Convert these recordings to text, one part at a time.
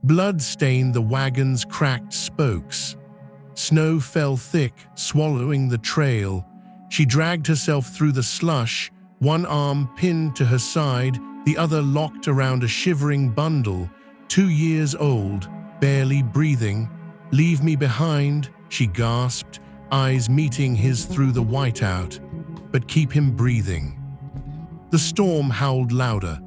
Blood stained the wagon's cracked spokes. Snow fell thick, swallowing the trail. She dragged herself through the slush, one arm pinned to her side, the other locked around a shivering bundle, 2 years old, barely breathing. "Leave me behind," she gasped, eyes meeting his through the whiteout. "But keep him breathing." The storm howled louder.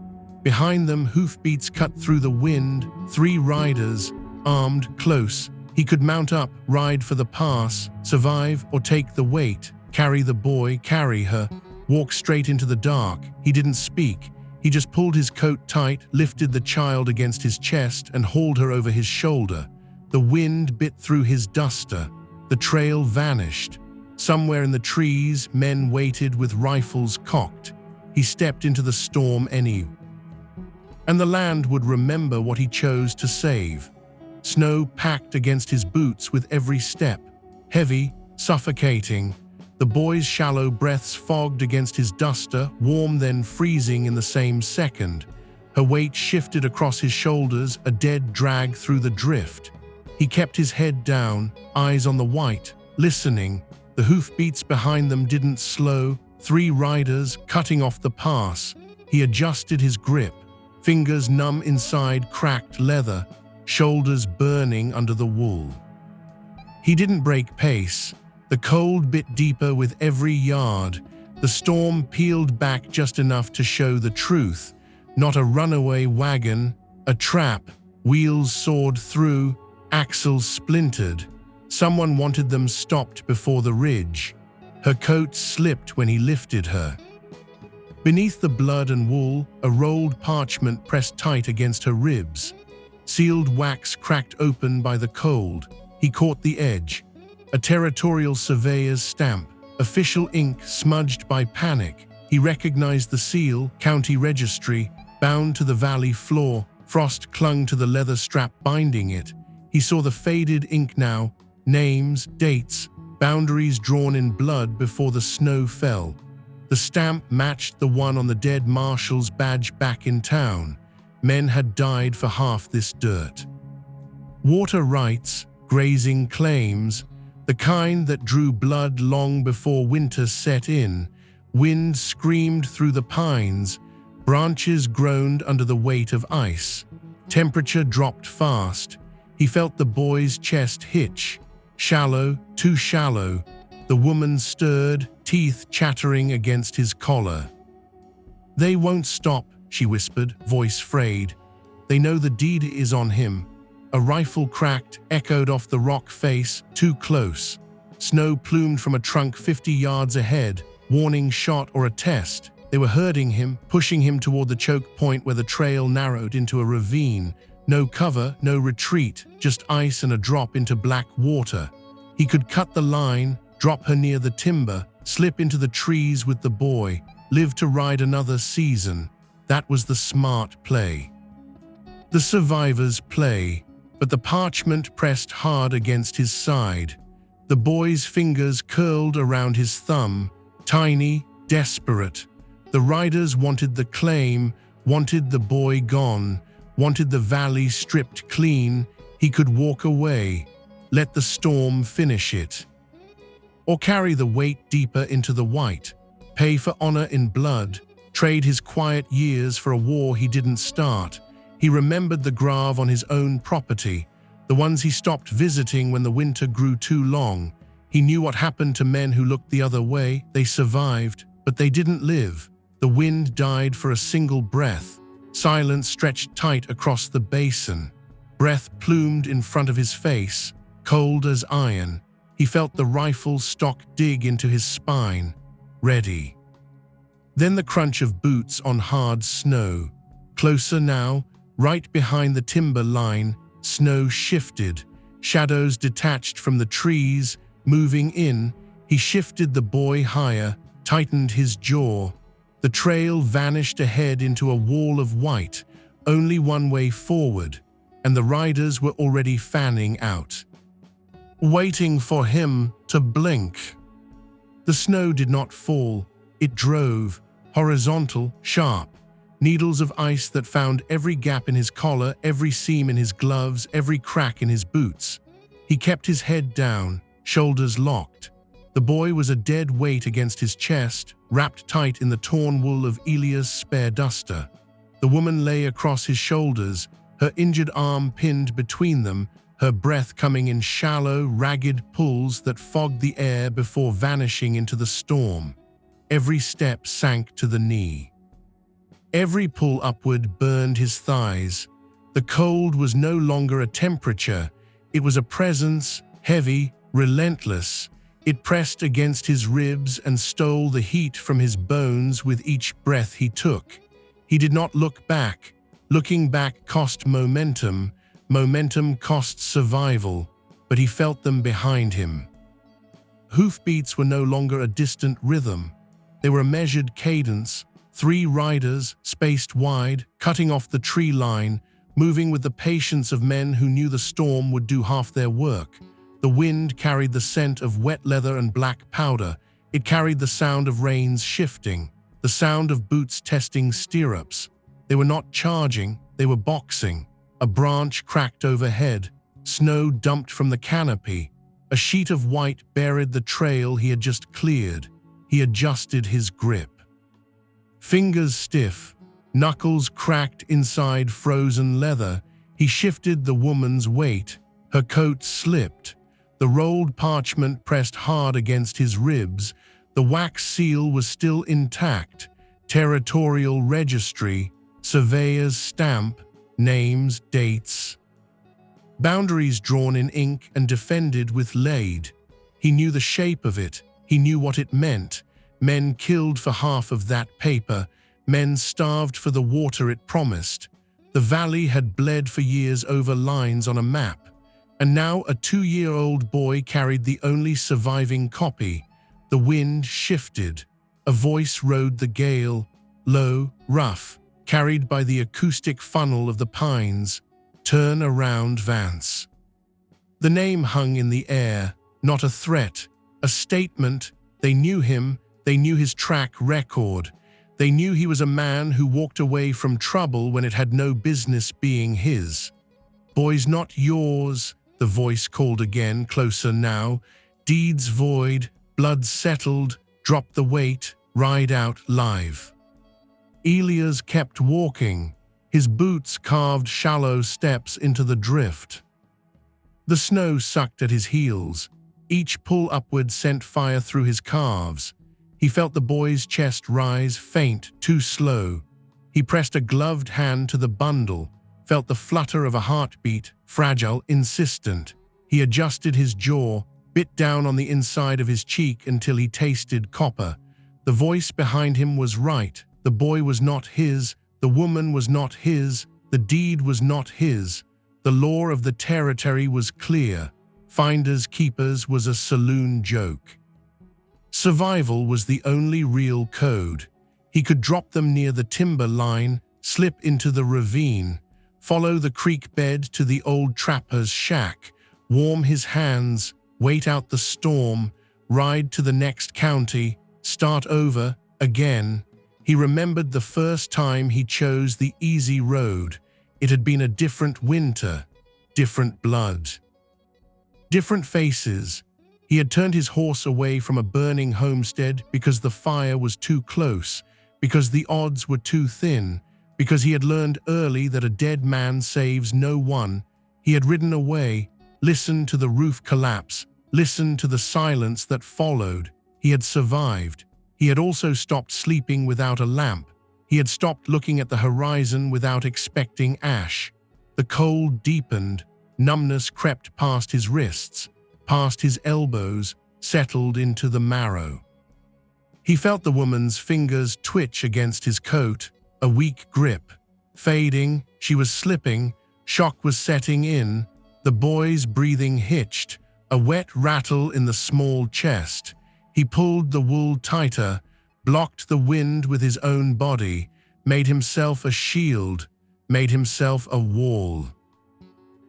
Behind them, hoofbeats cut through the wind, 3 riders, armed, close. He could mount up, ride for the pass, survive or take the weight, carry the boy, carry her, walk straight into the dark. He didn't speak. He just pulled his coat tight, lifted the child against his chest, and hauled her over his shoulder. The wind bit through his duster. The trail vanished. Somewhere in the trees, men waited with rifles cocked. He stepped into the storm anyway. And the land would remember what he chose to save. Snow packed against his boots with every step, heavy, suffocating. The boy's shallow breaths fogged against his duster, warm then freezing in the same second. Her weight shifted across his shoulders, a dead drag through the drift. He kept his head down, eyes on the white, listening. The hoofbeats behind them didn't slow, 3 riders cutting off the pass. He adjusted his grip, fingers numb inside cracked leather, shoulders burning under the wool. He didn't break pace. The cold bit deeper with every yard. The storm peeled back just enough to show the truth. Not a runaway wagon, a trap. Wheels sawed through, axles splintered. Someone wanted them stopped before the ridge. Her coat slipped when he lifted her. Beneath the blood and wool, a rolled parchment pressed tight against her ribs. Sealed wax cracked open by the cold. He caught the edge. A territorial surveyor's stamp, official ink smudged by panic. He recognized the seal, county registry, bound to the valley floor. Frost clung to the leather strap binding it. He saw the faded ink now, names, dates, boundaries drawn in blood before the snow fell. The stamp matched the one on the dead marshal's badge back in town. Men had died for half this dirt. Water rights, grazing claims, the kind that drew blood long before winter set in. Wind screamed through the pines, branches groaned under the weight of ice. Temperature dropped fast. He felt the boy's chest hitch. Shallow, too shallow. The woman stirred, teeth chattering against his collar. "They won't stop," she whispered, voice frayed. "They know the deed is on him." A rifle cracked, echoed off the rock face, too close. Snow plumed from a trunk 50 yards ahead, warning shot or a test. They were herding him, pushing him toward the choke point where the trail narrowed into a ravine. No cover, no retreat, just ice and a drop into black water. He could cut the line, drop her near the timber, slip into the trees with the boy, live to ride another season. That was the smart play. The survivor's play. But the parchment pressed hard against his side. The boy's fingers curled around his thumb, tiny, desperate. The riders wanted the claim, wanted the boy gone, wanted the valley stripped clean. He could walk away, let the storm finish it. Or carry the weight deeper into the white, pay for honor in blood, trade his quiet years for a war he didn't start. He remembered the grave on his own property, the ones he stopped visiting when the winter grew too long. He knew what happened to men who looked the other way. They survived, but they didn't live. The wind died for a single breath. Silence stretched tight across the basin. Breath plumed in front of his face, cold as iron. He felt the rifle stock dig into his spine. Ready. Then the crunch of boots on hard snow. Closer now, right behind the timber line, snow shifted. Shadows detached from the trees, moving in. He shifted the boy higher, tightened his jaw. The trail vanished ahead into a wall of white, only one way forward, and the riders were already fanning out, waiting for him to blink. The snow did not fall. It drove, horizontal, sharp. needles of ice that found every gap in his collar, every seam in his gloves, every crack in his boots. He kept his head down, shoulders locked. The boy was a dead weight against his chest, wrapped tight in the torn wool of Elias' spare duster. The woman lay across his shoulders, her injured arm pinned between them, her breath coming in shallow, ragged pulls that fogged the air before vanishing into the storm. Every step sank to the knee. Every pull upward burned his thighs. The cold was no longer a temperature, it was a presence, heavy, relentless. It pressed against his ribs and stole the heat from his bones with each breath he took. He did not look back. Looking back cost momentum. Momentum cost survival, but he felt them behind him. Hoofbeats were no longer a distant rhythm. They were a measured cadence, 3 riders, spaced wide, cutting off the tree line, moving with the patience of men who knew the storm would do half their work. The wind carried the scent of wet leather and black powder. It carried the sound of reins shifting, the sound of boots testing stirrups. They were not charging, they were boxing. A branch cracked overhead, snow dumped from the canopy. A sheet of white buried the trail he had just cleared. He adjusted his grip. Fingers stiff, knuckles cracked inside frozen leather, he shifted the woman's weight. Her coat slipped. The rolled parchment pressed hard against his ribs. The wax seal was still intact. Territorial registry, surveyor's stamp, names, dates. Boundaries drawn in ink and defended with lead. He knew the shape of it. He knew what it meant. Men killed for half of that paper. Men starved for the water it promised. The valley had bled for years over lines on a map. And now a 2-year-old boy carried the only surviving copy. The wind shifted. A voice rode the gale, low, rough, carried by the acoustic funnel of the pines. Turn around, Vance. The name hung in the air, not a threat, a statement. They knew him, they knew his track record. They knew he was a man who walked away from trouble when it had no business being his. Boys not yours, the voice called again, closer now. Deeds void, blood settled, drop the weight, ride out live. Elias kept walking. His boots carved shallow steps into the drift. The snow sucked at his heels. Each pull upward sent fire through his calves. He felt the boy's chest rise, faint, too slow. He pressed a gloved hand to the bundle, felt the flutter of a heartbeat, fragile, insistent. He adjusted his jaw, bit down on the inside of his cheek until he tasted copper. The voice behind him was right. The boy was not his. The woman was not his. The deed was not his. The law of the territory was clear. Finders keepers was a saloon joke. Survival was the only real code. He could drop them near the timber line, slip into the ravine, follow the creek bed to the old trapper's shack, warm his hands, wait out the storm, ride to the next county, start over, again. He remembered the first time he chose the easy road. It had been a different winter, different blood, different faces. He had turned his horse away from a burning homestead because the fire was too close, because the odds were too thin, because he had learned early that a dead man saves no one. He had ridden away, listened to the roof collapse, listened to the silence that followed. He had survived. He had also stopped sleeping without a lamp. He had stopped looking at the horizon without expecting ash. The cold deepened. Numbness crept past his wrists, past his elbows, settled into the marrow. He felt the woman's fingers twitch against his coat, a weak grip. Fading, she was slipping, shock was setting in. The boy's breathing hitched, a wet rattle in the small chest. He pulled the wool tighter, blocked the wind with his own body, made himself a shield, made himself a wall.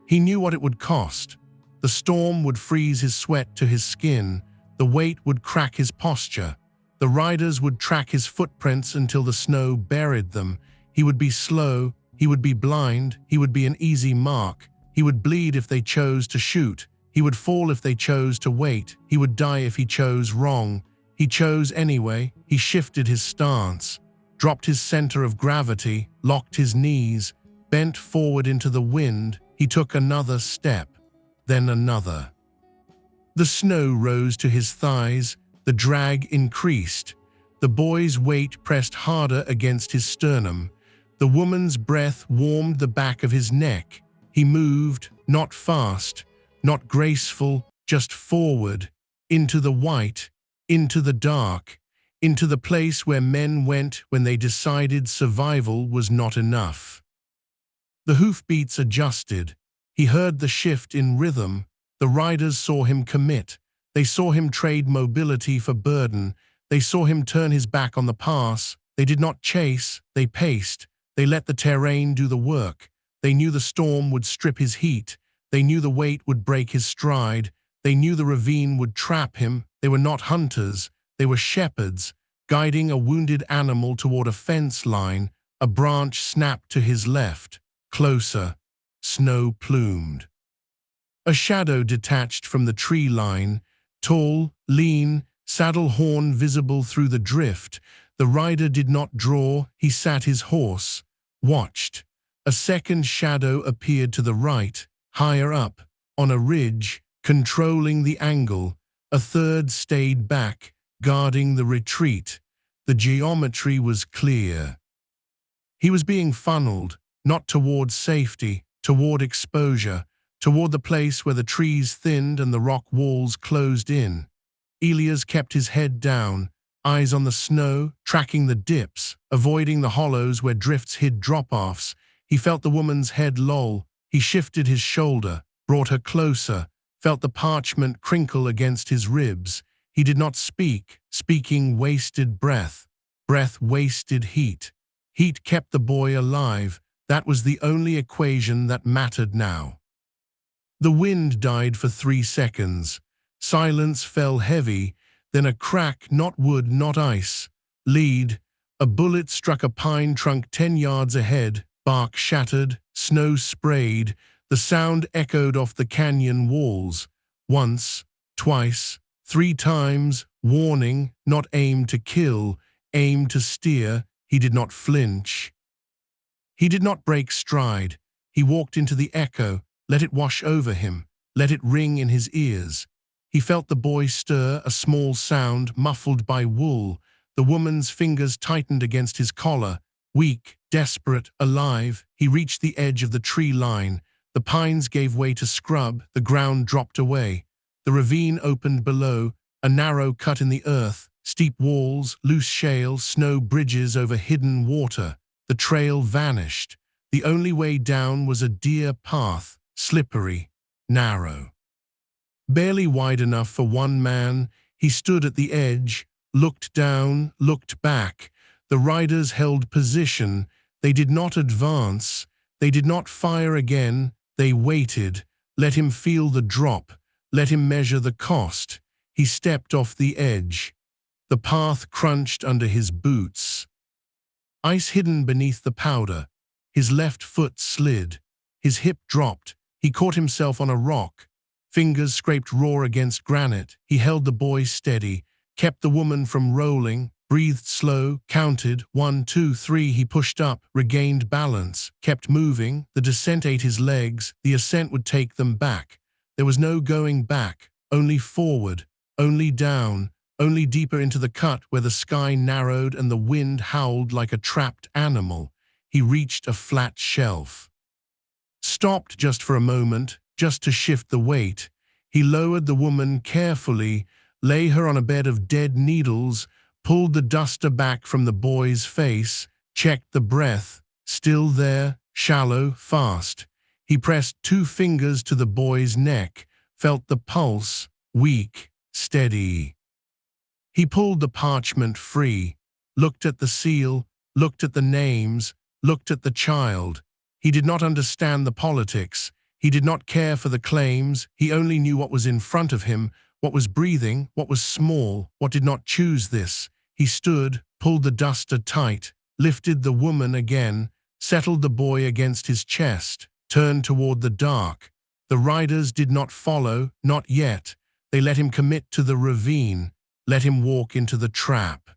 He knew what it would cost. The storm would freeze his sweat to his skin. The weight would crack his posture. The riders would track his footprints until the snow buried them. He would be slow, he would be blind, he would be an easy mark. He would bleed if they chose to shoot. He would fall if they chose to wait. He would die if he chose wrong. He chose anyway. He shifted his stance, dropped his center of gravity, locked his knees, bent forward into the wind. He took another step, then another. The snow rose to his thighs, the drag increased. The boy's weight pressed harder against his sternum. The woman's breath warmed the back of his neck. He moved, not fast, not graceful, just forward, into the white, into the dark, into the place where men went when they decided survival was not enough. The hoofbeats adjusted. He heard the shift in rhythm. The riders saw him commit. They saw him trade mobility for burden. They saw him turn his back on the pass. They did not chase, they paced. They let the terrain do the work. They knew the storm would strip his heat. They knew the weight would break his stride. They knew the ravine would trap him. They were not hunters. They were shepherds, guiding a wounded animal toward a fence line. A branch snapped to his left. Closer, snow-plumed. A shadow detached from the tree line, tall, lean, saddle horn visible through the drift. The rider did not draw, he sat his horse, watched. A second shadow appeared to the right, higher up, on a ridge, controlling the angle. A third stayed back, guarding the retreat. The geometry was clear. He was being funneled, not toward safety, toward exposure, toward the place where the trees thinned and the rock walls closed in. Elias kept his head down, eyes on the snow, tracking the dips, avoiding the hollows where drifts hid drop-offs. He felt the woman's head loll. He shifted his shoulder, brought her closer, felt the parchment crinkle against his ribs. He did not speak. Speaking wasted breath. Breath wasted heat. Heat kept the boy alive. That was the only equation that mattered now. The wind died for 3 seconds. Silence fell heavy, then a crack, not wood, not ice. Lead. A bullet struck a pine trunk 10 yards ahead. Bark shattered, snow sprayed. The sound echoed off the canyon walls. Once, twice, 3 times. Warning, not aim to kill, aim to steer. He did not flinch. He did not break stride. He walked into the echo, let it wash over him, let it ring in his ears. He felt the boy stir, a small sound muffled by wool. The woman's fingers tightened against his collar. Weak, desperate, alive, he reached the edge of the tree line. The pines gave way to scrub, the ground dropped away. The ravine opened below, a narrow cut in the earth, steep walls, loose shale, snow bridges over hidden water. The trail vanished. The only way down was a deer path, slippery, narrow. Barely wide enough for one man, he stood at the edge, looked down, looked back. The riders held position. They did not advance. They did not fire again. They waited. Let him feel the drop. Let him measure the cost. He stepped off the edge. The path crunched under his boots. Ice hidden beneath the powder. His left foot slid. His hip dropped. He caught himself on a rock. Fingers scraped raw against granite. He held the boy steady, kept the woman from rolling, breathed slow, counted, 1, 2, 3. He pushed up, regained balance, kept moving. The descent ate his legs. The ascent would take them back. There was no going back, only forward, only down, only deeper into the cut where the sky narrowed and the wind howled like a trapped animal. He reached a flat shelf. Stopped just for a moment, just to shift the weight. He lowered the woman carefully, lay her on a bed of dead needles, pulled the duster back from the boy's face, checked the breath, still there, shallow, fast. He pressed 2 fingers to the boy's neck, felt the pulse, weak, steady. He pulled the parchment free, looked at the seal, looked at the names, looked at the child. He did not understand the politics. He did not care for the claims. He only knew what was in front of him, what was breathing, what was small, what did not choose this. He stood, pulled the duster tight, lifted the woman again, settled the boy against his chest, turned toward the dark. The riders did not follow, not yet. They let him commit to the ravine, let him walk into the trap.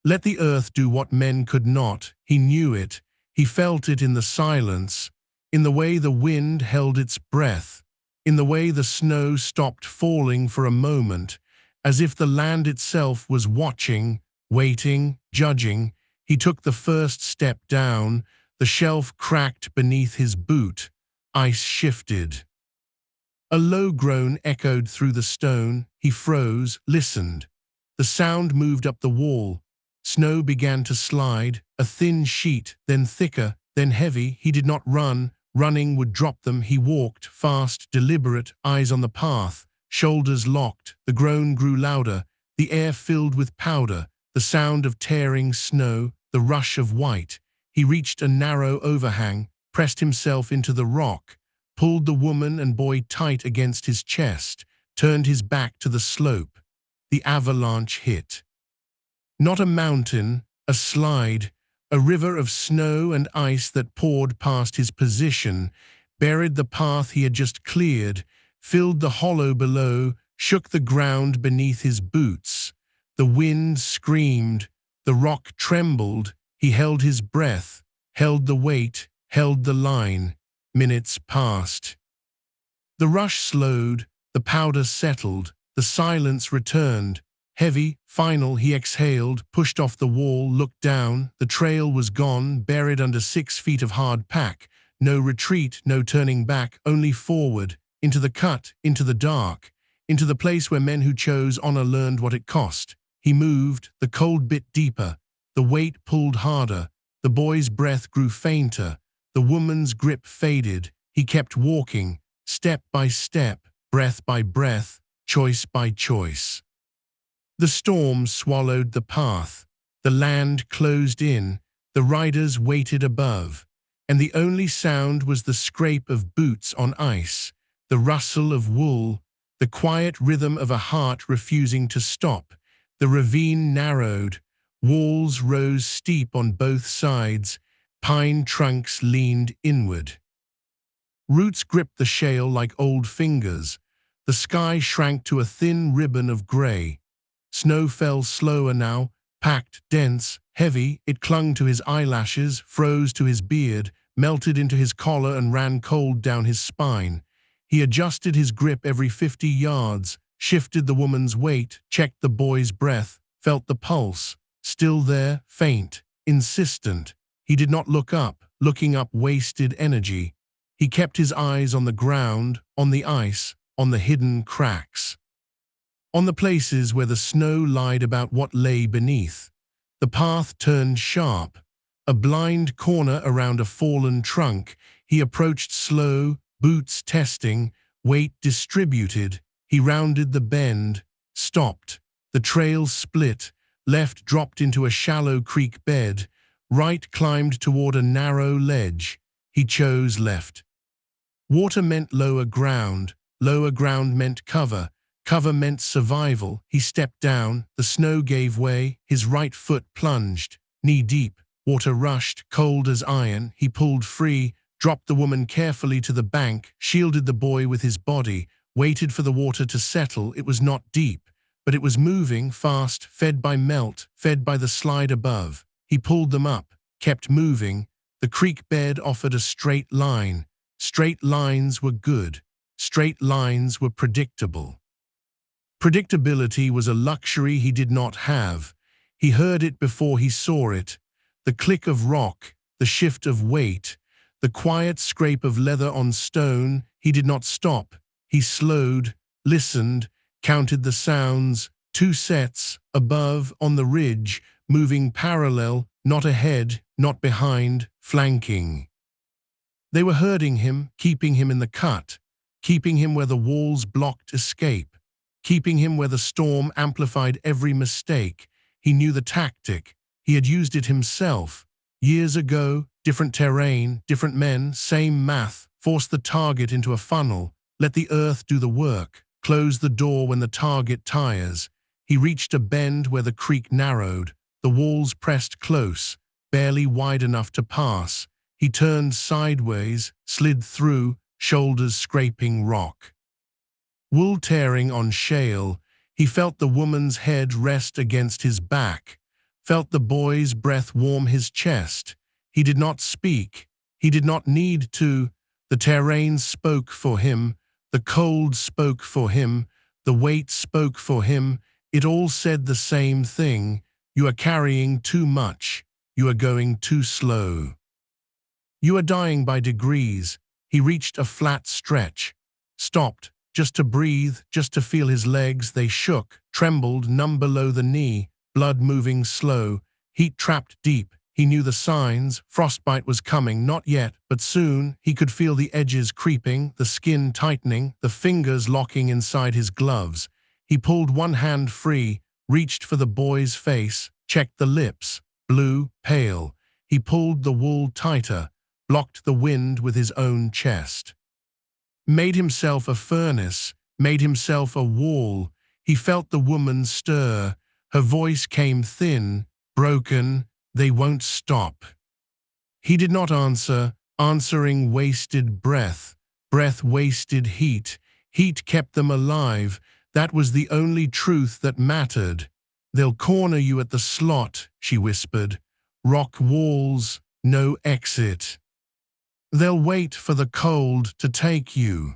Let the earth do what men could not. He knew it. He felt it in the silence, in the way the wind held its breath, in the way the snow stopped falling for a moment, as if the land itself was watching, waiting, judging. He took the first step down. The shelf cracked beneath his boot. Ice shifted. A low groan echoed through the stone. He froze, listened. The sound moved up the wall. Snow began to slide, a thin sheet, then thicker, then heavy. He did not run. Running would drop them. He walked, fast, deliberate, eyes on the path, shoulders locked. The groan grew louder, the air filled with powder, the sound of tearing snow, the rush of white. He reached a narrow overhang, pressed himself into the rock, pulled the woman and boy tight against his chest, turned his back to the slope. The avalanche hit. Not a mountain, a slide, a river of snow and ice that poured past his position, buried the path he had just cleared, filled the hollow below, shook the ground beneath his boots. The wind screamed, the rock trembled. He held his breath, held the weight, held the line. Minutes passed. The rush slowed, the powder settled, the silence returned. Heavy, final, he exhaled, pushed off the wall, looked down. The trail was gone, buried under 6 feet of hard pack. No retreat, no turning back, only forward, into the cut, into the dark, into the place where men who chose honor learned what it cost. He moved, the cold bit deeper, the weight pulled harder, the boy's breath grew fainter, the woman's grip faded. He kept walking, step by step, breath by breath, choice by choice. The storm swallowed the path, the land closed in, the riders waited above, and the only sound was the scrape of boots on ice, the rustle of wool, the quiet rhythm of a heart refusing to stop. The ravine narrowed, walls rose steep on both sides, pine trunks leaned inward. Roots gripped the shale like old fingers. The sky shrank to a thin ribbon of gray. Snow fell slower now, packed, dense, heavy. It clung to his eyelashes, froze to his beard, melted into his collar and ran cold down his spine. He adjusted his grip every 50 yards, shifted the woman's weight, checked the boy's breath, felt the pulse. Still there, faint, insistent. He did not look up. Looking up wasted energy. He kept his eyes on the ground, on the ice, on the hidden cracks. On the places where the snow lied about what lay beneath. The path turned sharp. A blind corner around a fallen trunk. He approached slow, boots testing, weight distributed. He rounded the bend, stopped. The trail split. Left dropped into a shallow creek bed. Right climbed toward a narrow ledge. He chose left. Water meant lower ground. Lower ground meant cover. Cover meant survival. He stepped down, the snow gave way, his right foot plunged, knee-deep. Water rushed, cold as iron. He pulled free, dropped the woman carefully to the bank, shielded the boy with his body, waited for the water to settle. It was not deep, but it was moving, fast, fed by melt, fed by the slide above. He pulled them up, kept moving. The creek bed offered a straight line. Straight lines were good. Straight lines were predictable. Predictability was a luxury he did not have. He heard it before he saw it. The click of rock, the shift of weight, the quiet scrape of leather on stone. He did not stop. He slowed, listened, counted the sounds. 2 sets, above, on the ridge, moving parallel, not ahead, not behind, flanking. They were herding him, keeping him in the cut, keeping him where the walls blocked escape. Keeping him where the storm amplified every mistake. He knew the tactic. He had used it himself. Years ago, different terrain, different men, same math. Force the target into a funnel. Let the earth do the work. Close the door when the target tires. He reached a bend where the creek narrowed. The walls pressed close. barely wide enough to pass. He turned sideways, slid through, shoulders scraping rock. Wool tearing on shale, he felt the woman's head rest against his back, felt the boy's breath warm his chest. He did not speak. He did not need to. The terrain spoke for him. The cold spoke for him. The weight spoke for him. It all said the same thing. You are carrying too much. You are going too slow. You are dying by degrees. He reached a flat stretch, stopped, just to breathe, just to feel his legs. They shook, trembled, numb below the knee, blood moving slow, heat trapped deep. He knew the signs. Frostbite was coming, not yet, but soon. He could feel the edges creeping, the skin tightening, the fingers locking inside his gloves. He pulled one hand free, reached for the boy's face, checked the lips, blue, pale. He pulled the wool tighter, blocked the wind with his own chest. Made himself a furnace, made himself a wall. He felt the woman stir. Her voice came thin, broken. They won't stop. He did not answer. Answering wasted breath. Breath wasted heat. Heat kept them alive. That was the only truth that mattered. They'll corner you at the slot, she whispered. Rock walls, no exit. They'll wait for the cold to take you.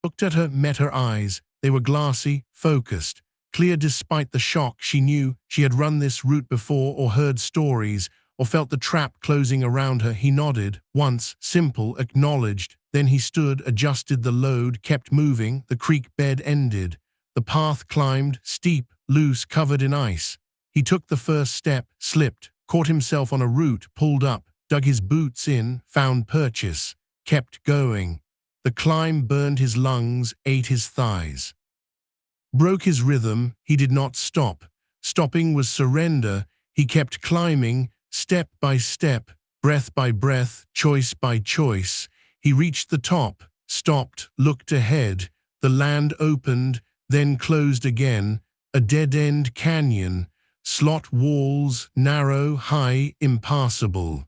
Looked at her, met her eyes. They were glassy, focused, clear despite the shock. She knew she had run this route before or heard stories or felt the trap closing around her. He nodded, once, simple, acknowledged. Then he stood, adjusted the load, kept moving. The creek bed ended. The path climbed, steep, loose, covered in ice. He took the first step, slipped, caught himself on a root, pulled up, dug his boots in, found purchase, kept going. The climb burned his lungs, ate his thighs. Broke his rhythm. He did not stop. Stopping was surrender. He kept climbing, step by step, breath by breath, choice by choice. He reached the top, stopped, looked ahead. The land opened, then closed again. A dead-end canyon. Slot walls, narrow, high, impassable.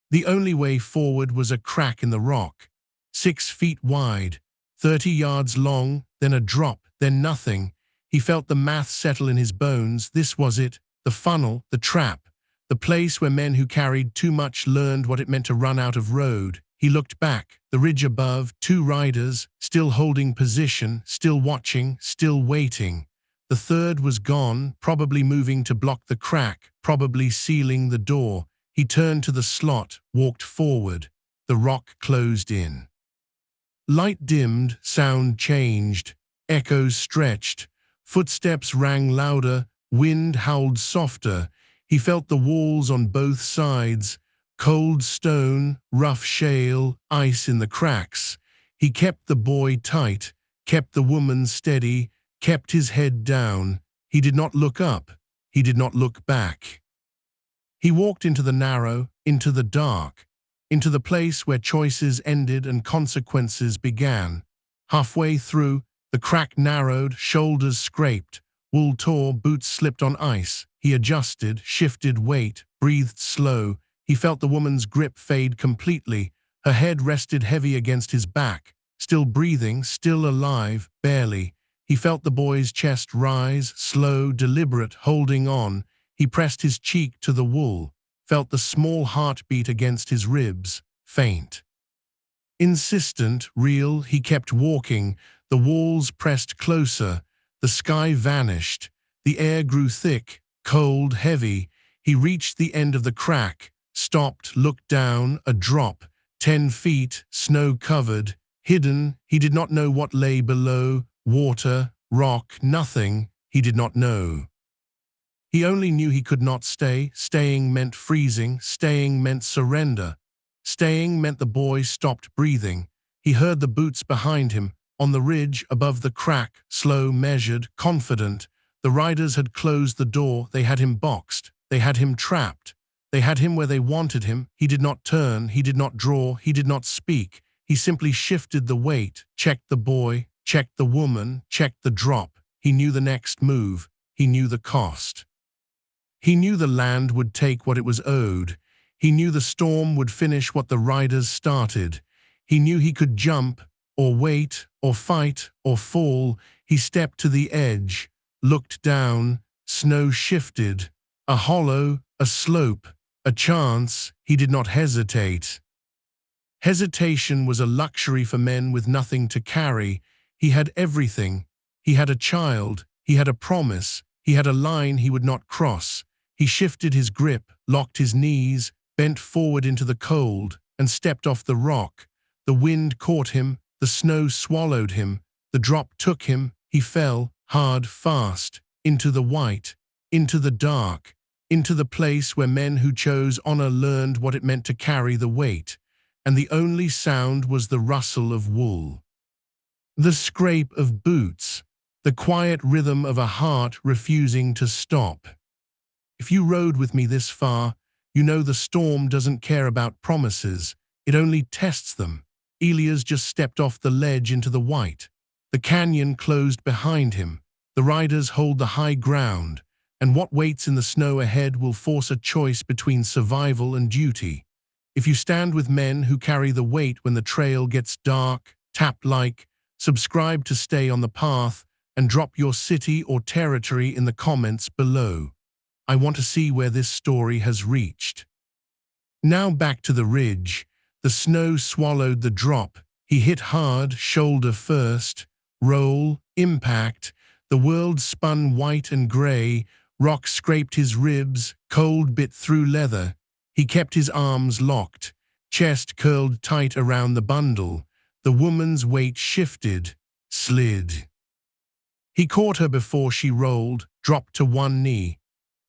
The only way forward was a crack in the rock, 6 feet wide, 30 yards long, then a drop, then nothing. He felt the math settle in his bones. This was it, the funnel, the trap, the place where men who carried too much learned what it meant to run out of road. He looked back, the ridge above, 2 riders, still holding position, still watching, still waiting. The third was gone, probably moving to block the crack, probably sealing the door. He turned to the slot, walked forward. The rock closed in. Light dimmed, sound changed, echoes stretched, footsteps rang louder, wind howled softer. He felt the walls on both sides, cold stone, rough shale, ice in the cracks. He kept the boy tight, kept the woman steady, kept his head down. He did not look up. He did not look back. He walked into the narrow, into the dark, into the place where choices ended and consequences began. Halfway through, the crack narrowed, shoulders scraped, wool tore, boots slipped on ice. He adjusted, shifted weight, breathed slow. He felt the woman's grip fade completely. Her head rested heavy against his back, still breathing, still alive, barely. He felt the boy's chest rise, slow, deliberate, holding on. He pressed his cheek to the wool, felt the small heartbeat against his ribs, faint. Insistent, real, he kept walking. The walls pressed closer. The sky vanished. The air grew thick, cold, heavy. He reached the end of the crack, stopped, looked down, a drop, 10 feet, snow-covered, hidden. He did not know what lay below. Water, rock, nothing. He did not know. He only knew he could not stay. Staying meant freezing. Staying meant surrender. Staying meant the boy stopped breathing. He heard the boots behind him, on the ridge above the crack, slow, measured, confident. The riders had closed the door. They had him boxed. They had him trapped. They had him where they wanted him. He did not turn. He did not draw. He did not speak. He simply shifted the weight, checked the boy, checked the woman, checked the drop. He knew the next move. He knew the cost. He knew the land would take what it was owed. He knew the storm would finish what the riders started. He knew he could jump, or wait, or fight, or fall. He stepped to the edge, looked down, snow shifted. A hollow, a slope, a chance. He did not hesitate. Hesitation was a luxury for men with nothing to carry. He had everything. He had a child. He had a promise. He had a line he would not cross. He shifted his grip, locked his knees, bent forward into the cold, and stepped off the rock. The wind caught him, the snow swallowed him, the drop took him, he fell, hard, fast, into the white, into the dark, into the place where men who chose honor learned what it meant to carry the weight, and the only sound was the rustle of wool. The scrape of boots, the quiet rhythm of a heart refusing to stop. If you rode with me this far, you know the storm doesn't care about promises, it only tests them. Elias just stepped off the ledge into the white. The canyon closed behind him. The riders hold the high ground, and what waits in the snow ahead will force a choice between survival and duty. If you stand with men who carry the weight when the trail gets dark, tap like, subscribe to stay on the path, and drop your city or territory in the comments below. I want to see where this story has reached. Now back to the ridge. The snow swallowed the drop. He hit hard, shoulder first. Roll, impact. The world spun white and gray. Rock scraped his ribs. Cold bit through leather. He kept his arms locked. Chest curled tight around the bundle. The woman's weight shifted, slid. He caught her before she rolled, dropped to one knee.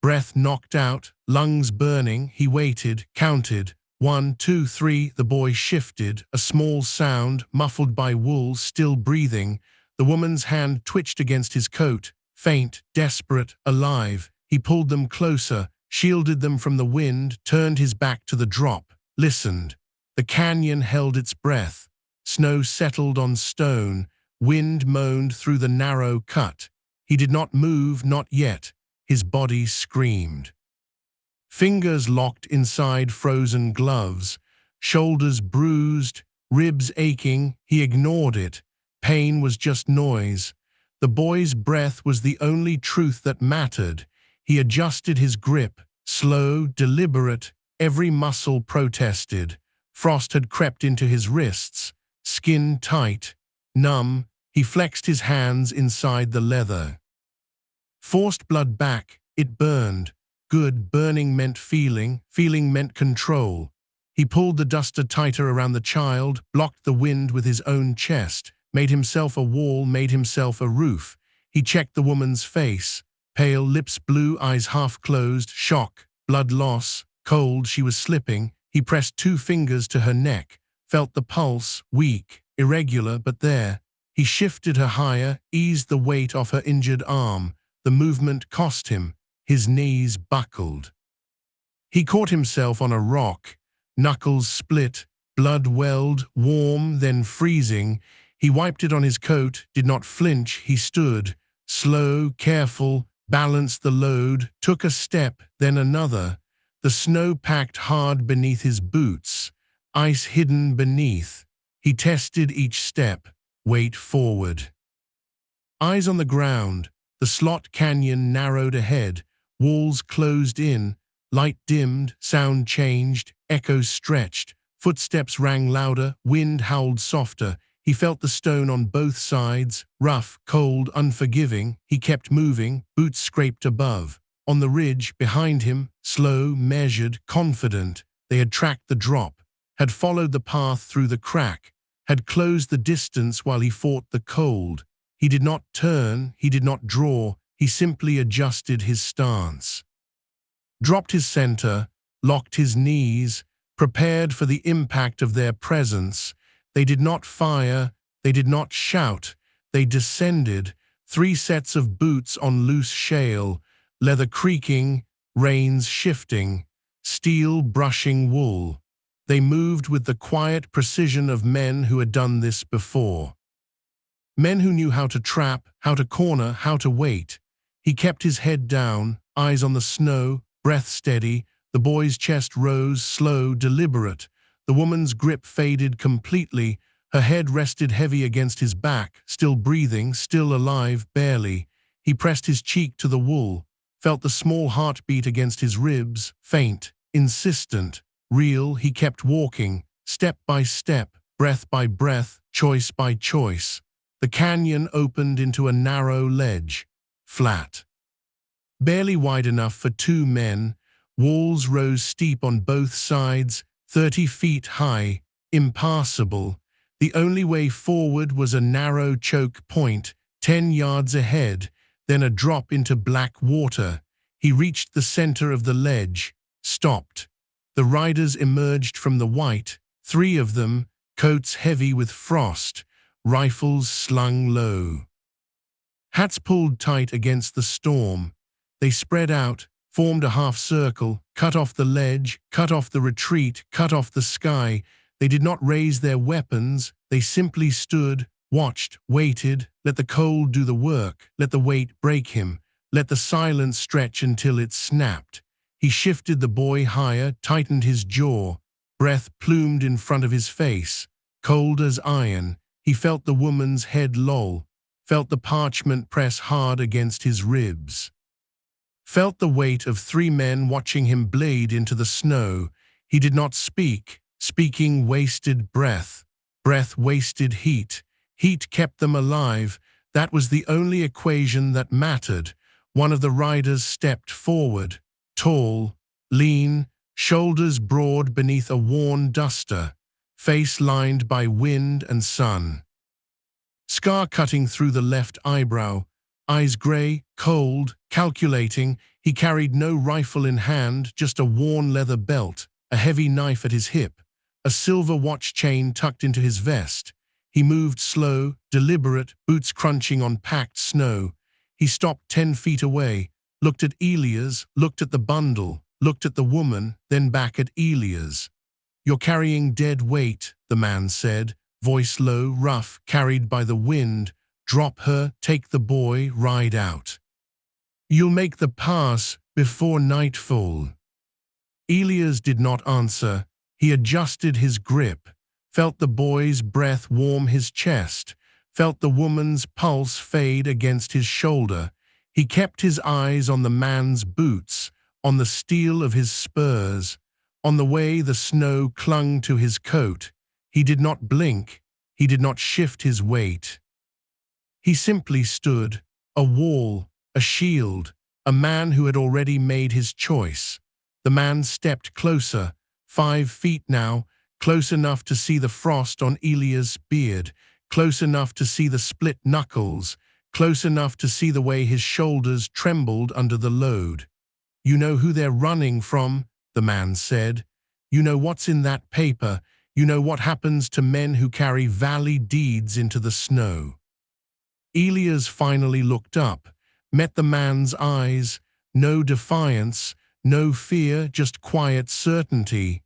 Breath knocked out, lungs burning, he waited, counted. 1, 2, 3, the boy shifted, a small sound, muffled by wool, still breathing. The woman's hand twitched against his coat, faint, desperate, alive. He pulled them closer, shielded them from the wind, turned his back to the drop, listened. The canyon held its breath. Snow settled on stone, wind moaned through the narrow cut. He did not move, not yet. His body screamed. Fingers locked inside frozen gloves, shoulders bruised, ribs aching, he ignored it. Pain was just noise. The boy's breath was the only truth that mattered. He adjusted his grip, slow, deliberate, every muscle protested. Frost had crept into his wrists, skin tight, numb. He flexed his hands inside the leather. Forced blood back, it burned. Good, burning meant feeling, feeling meant control. He pulled the duster tighter around the child, blocked the wind with his own chest, made himself a wall, made himself a roof. He checked the woman's face, pale, lips blue, eyes half closed, shock, blood loss, cold, she was slipping. He pressed 2 fingers to her neck, felt the pulse, weak, irregular, but there. He shifted her higher, eased the weight off her injured arm. The movement cost him. His knees buckled. He caught himself on a rock, knuckles split, blood welled, warm, then freezing. He wiped it on his coat, did not flinch. He stood, slow, careful, balanced the load, took a step, then another. The snow packed hard beneath his boots, ice hidden beneath. He tested each step, weight forward. Eyes on the ground, the slot canyon narrowed ahead. Walls closed in, light dimmed, sound changed, echoes stretched, footsteps rang louder, wind howled softer. He felt the stone on both sides, rough, cold, unforgiving. He kept moving, boots scraped above. On the ridge, behind him, slow, measured, confident, they had tracked the drop, had followed the path through the crack, had closed the distance while he fought the cold. He did not turn, he did not draw, he simply adjusted his stance. Dropped his center, locked his knees, prepared for the impact of their presence. They did not fire, they did not shout, they descended, 3 sets of boots on loose shale, leather creaking, reins shifting, steel brushing wool. They moved with the quiet precision of men who had done this before. Men who knew how to trap, how to corner, how to wait. He kept his head down, eyes on the snow, breath steady. The boy's chest rose, slow, deliberate. The woman's grip faded completely. Her head rested heavy against his back, still breathing, still alive, barely. He pressed his cheek to the wool, felt the small heartbeat against his ribs, faint, insistent, real. He kept walking, step by step, breath by breath, choice by choice. The canyon opened into a narrow ledge, flat, barely wide enough for two men. Walls rose steep on both sides, 30 feet high, impassable. The only way forward was a narrow choke point, 10 yards ahead, then a drop into black water. He reached the center of the ledge, stopped. The riders emerged from the white, 3 of them, coats heavy with frost, rifles slung low. Hats pulled tight against the storm. They spread out, formed a half circle, cut off the ledge, cut off the retreat, cut off the sky. They did not raise their weapons. They simply stood, watched, waited, let the cold do the work, let the weight break him, let the silence stretch until it snapped. He shifted the boy higher, tightened his jaw. Breath plumed in front of his face, cold as iron. He felt the woman's head loll, felt the parchment press hard against his ribs. Felt the weight of 3 men watching him blade into the snow. He did not speak. Speaking wasted breath. Breath wasted heat. Heat kept them alive. That was the only equation that mattered. One of the riders stepped forward, tall, lean, shoulders broad beneath a worn duster, face lined by wind and sun. Scar cutting through the left eyebrow, eyes gray, cold, calculating. He carried no rifle in hand, just a worn leather belt, a heavy knife at his hip, a silver watch chain tucked into his vest. He moved slow, deliberate, boots crunching on packed snow. He stopped 10 feet away, looked at Elias, looked at the bundle, looked at the woman, then back at Elias. "You're carrying dead weight," the man said, voice low, rough, carried by the wind. "Drop her, take the boy, ride out. You'll make the pass before nightfall." Elias did not answer. He adjusted his grip, felt the boy's breath warm his chest, felt the woman's pulse fade against his shoulder. He kept his eyes on the man's boots, on the steel of his spurs, on the way the snow clung to his coat. He did not blink. He did not shift his weight. He simply stood, a wall, a shield, a man who had already made his choice. The man stepped closer, 5 feet now, close enough to see the frost on Elias' beard, close enough to see the split knuckles, close enough to see the way his shoulders trembled under the load. "You know who they're running from," the man said. "You know what's in that paper. You know what happens to men who carry valley deeds into the snow." Elias finally looked up, met the man's eyes, no defiance, no fear, just quiet certainty.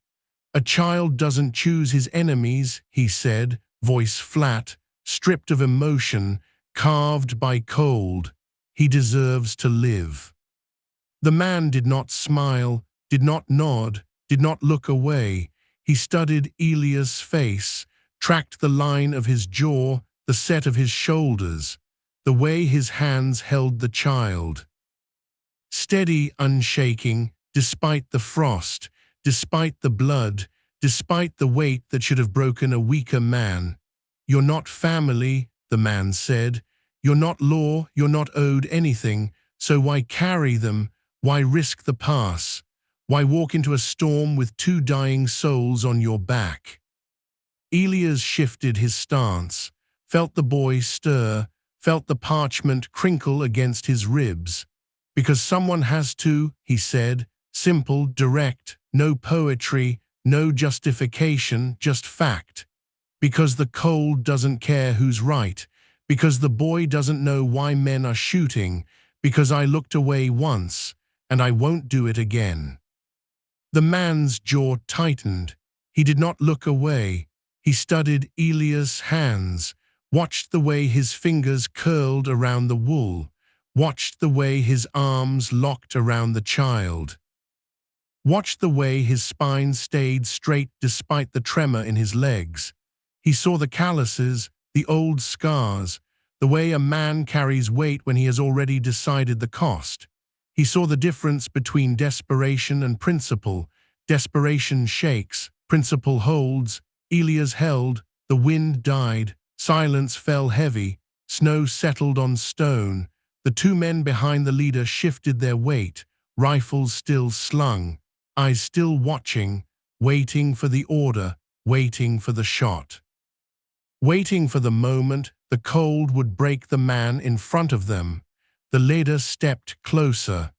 "A child doesn't choose his enemies," he said, voice flat, stripped of emotion, carved by cold. "He deserves to live." The man did not smile, did not nod, did not look away. He studied Elias' face, tracked the line of his jaw, the set of his shoulders, the way his hands held the child. Steady, unshaking, despite the frost, despite the blood, despite the weight that should have broken a weaker man. "You're not family," the man said. "You're not law, you're not owed anything, so why carry them? Why risk the pass? Why walk into a storm with 2 dying souls on your back?" Elias shifted his stance, felt the boy stir, felt the parchment crinkle against his ribs. "Because someone has to," he said, simple, direct, no poetry, no justification, just fact. "Because the cold doesn't care who's right, because the boy doesn't know why men are shooting, because I looked away once, and I won't do it again." The man's jaw tightened. He did not look away. He studied Elias' hands, watched the way his fingers curled around the wool, watched the way his arms locked around the child, watched the way his spine stayed straight despite the tremor in his legs. He saw the calluses, the old scars, the way a man carries weight when he has already decided the cost. He saw the difference between desperation and principle. Desperation shakes, principle holds. Elias held, the wind died, silence fell heavy, snow settled on stone. The two men behind the leader shifted their weight, rifles still slung, eyes still watching, waiting for the order, waiting for the shot. Waiting for the moment the cold would break the man in front of them. The leader stepped closer,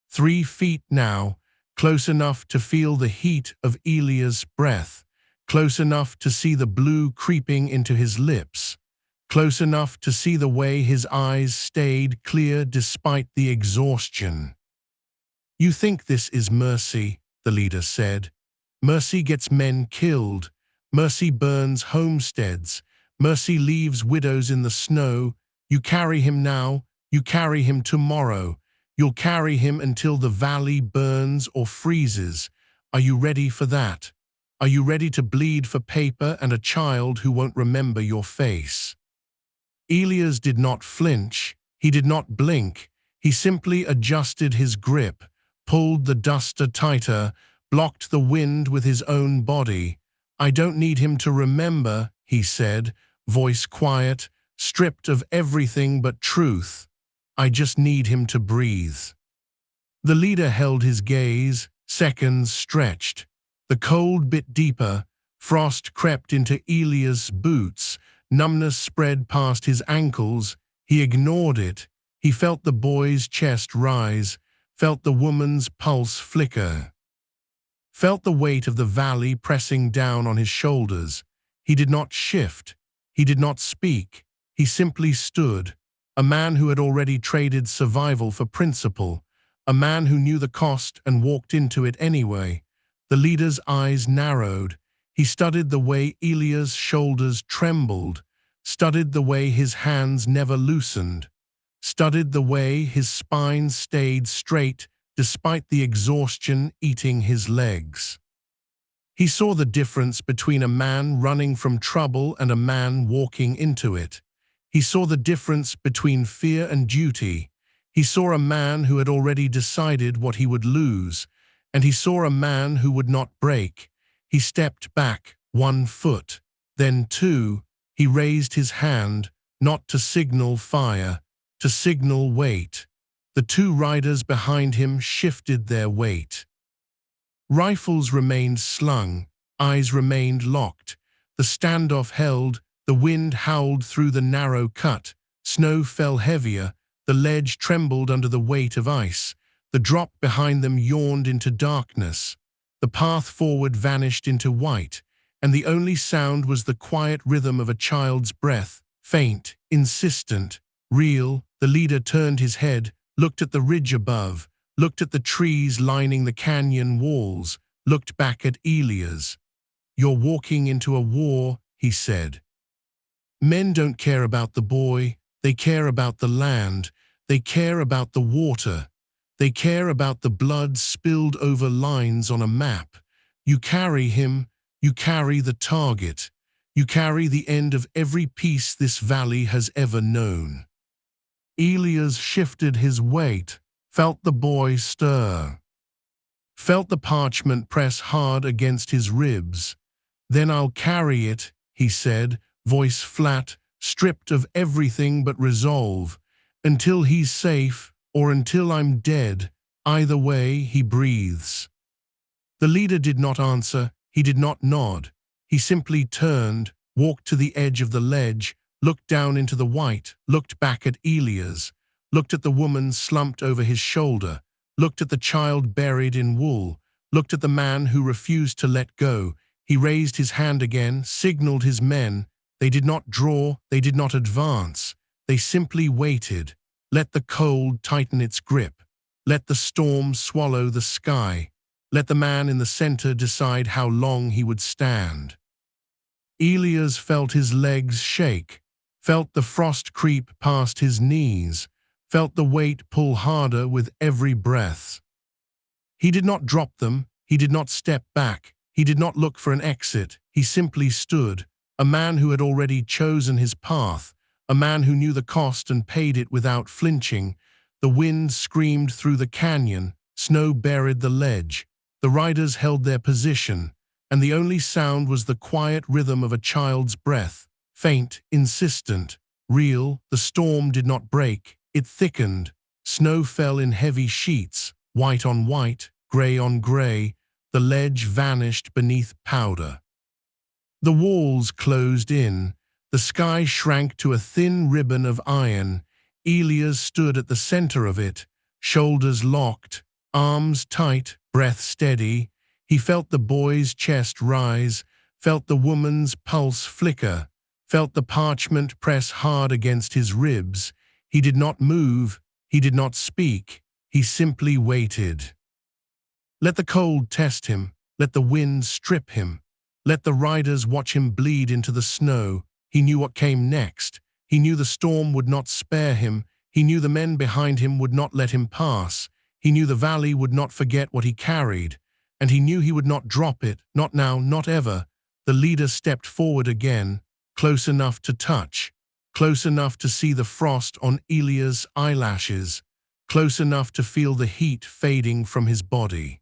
3 feet now, close enough to feel the heat of Elias' breath, close enough to see the blue creeping into his lips, close enough to see the way his eyes stayed clear despite the exhaustion. "You think this is mercy," the leader said. "Mercy gets men killed. Mercy burns homesteads. Mercy leaves widows in the snow. You carry him now, you carry him tomorrow. You'll carry him until the valley burns or freezes. Are you ready for that? Are you ready to bleed for paper and a child who won't remember your face?" Elias did not flinch. He did not blink. He simply adjusted his grip, pulled the duster tighter, blocked the wind with his own body. "I don't need him to remember," he said, voice quiet, stripped of everything but truth. "I just need him to breathe." The leader held his gaze, seconds stretched. The cold bit deeper, frost crept into Elias' boots, numbness spread past his ankles. He ignored it. He felt the boy's chest rise, felt the woman's pulse flicker, felt the weight of the valley pressing down on his shoulders. He did not shift. He did not speak. He simply stood, a man who had already traded survival for principle, a man who knew the cost and walked into it anyway. The leader's eyes narrowed. He studied the way Elias' shoulders trembled, studied the way his hands never loosened, studied the way his spine stayed straight despite the exhaustion eating his legs. He saw the difference between a man running from trouble and a man walking into it. He saw the difference between fear and duty. He saw a man who had already decided what he would lose, and he saw a man who would not break. He stepped back 1 foot, then 2. He raised his hand, not to signal fire, to signal weight. The 2 riders behind him shifted their weight. Rifles remained slung, eyes remained locked. The standoff held, the wind howled through the narrow cut, snow fell heavier, the ledge trembled under the weight of ice. The drop behind them yawned into darkness. The path forward vanished into white, and the only sound was the quiet rhythm of a child's breath, faint, insistent, real. The leader turned his head, looked at the ridge above, looked at the trees lining the canyon walls, looked back at Elias. "You're walking into a war," he said. "Men don't care about the boy. They care about the land. They care about the water. They care about the blood spilled over lines on a map. You carry him. You carry the target. You carry the end of every peace this valley has ever known." Elias shifted his weight, felt the boy stir, felt the parchment press hard against his ribs. "Then I'll carry it," he said, voice flat, stripped of everything but resolve, "until he's safe or until I'm dead. Either way, he breathes." The leader did not answer. He did not nod. He simply turned, walked to the edge of the ledge, looked down into the white, looked back at Elias, looked at the woman slumped over his shoulder, looked at the child buried in wool, looked at the man who refused to let go. He raised his hand again, signaled his men. They did not draw, they did not advance. They simply waited. Let the cold tighten its grip. Let the storm swallow the sky. Let the man in the center decide how long he would stand. Elias felt his legs shake, felt the frost creep past his knees, felt the weight pull harder with every breath. He did not drop them, he did not step back, he did not look for an exit, he simply stood, a man who had already chosen his path, a man who knew the cost and paid it without flinching. The wind screamed through the canyon, snow buried the ledge, the riders held their position, and the only sound was the quiet rhythm of a child's breath, faint, insistent, real. The storm did not break, it thickened. Snow fell in heavy sheets, white on white, gray on gray. The ledge vanished beneath powder. The walls closed in. The sky shrank to a thin ribbon of iron. Elias stood at the center of it, shoulders locked, arms tight, breath steady. He felt the boy's chest rise, felt the woman's pulse flicker, felt the parchment press hard against his ribs. He did not move, he did not speak, he simply waited. Let the cold test him, let the wind strip him, let the riders watch him bleed into the snow. He knew what came next. He knew the storm would not spare him. He knew the men behind him would not let him pass. He knew the valley would not forget what he carried. And he knew he would not drop it, not now, not ever. The leader stepped forward again, close enough to touch, close enough to see the frost on Elias' eyelashes, close enough to feel the heat fading from his body.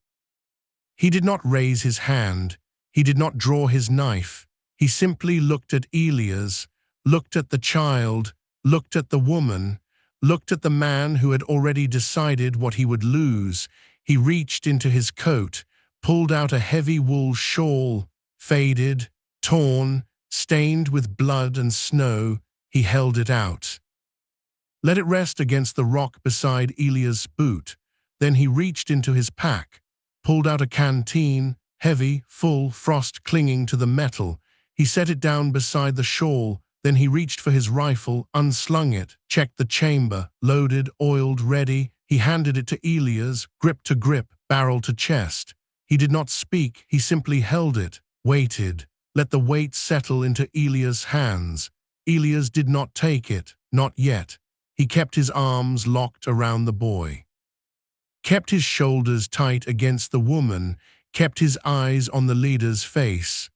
He did not raise his hand. He did not draw his knife. He simply looked at Elias, looked at the child, looked at the woman, looked at the man who had already decided what he would lose. He reached into his coat, pulled out a heavy wool shawl, faded, torn, stained with blood and snow. He held it out. Let it rest against the rock beside Elias' boot. Then he reached into his pack, pulled out a canteen, heavy, full, frost clinging to the metal. He set it down beside the shawl. Then he reached for his rifle, unslung it, checked the chamber, loaded, oiled, ready. He handed it to Elias, grip to grip, barrel to chest. He did not speak, he simply held it, waited, let the weight settle into Elias' hands. Elias did not take it, not yet. He kept his arms locked around the boy, kept his shoulders tight against the woman, kept his eyes on the leader's face.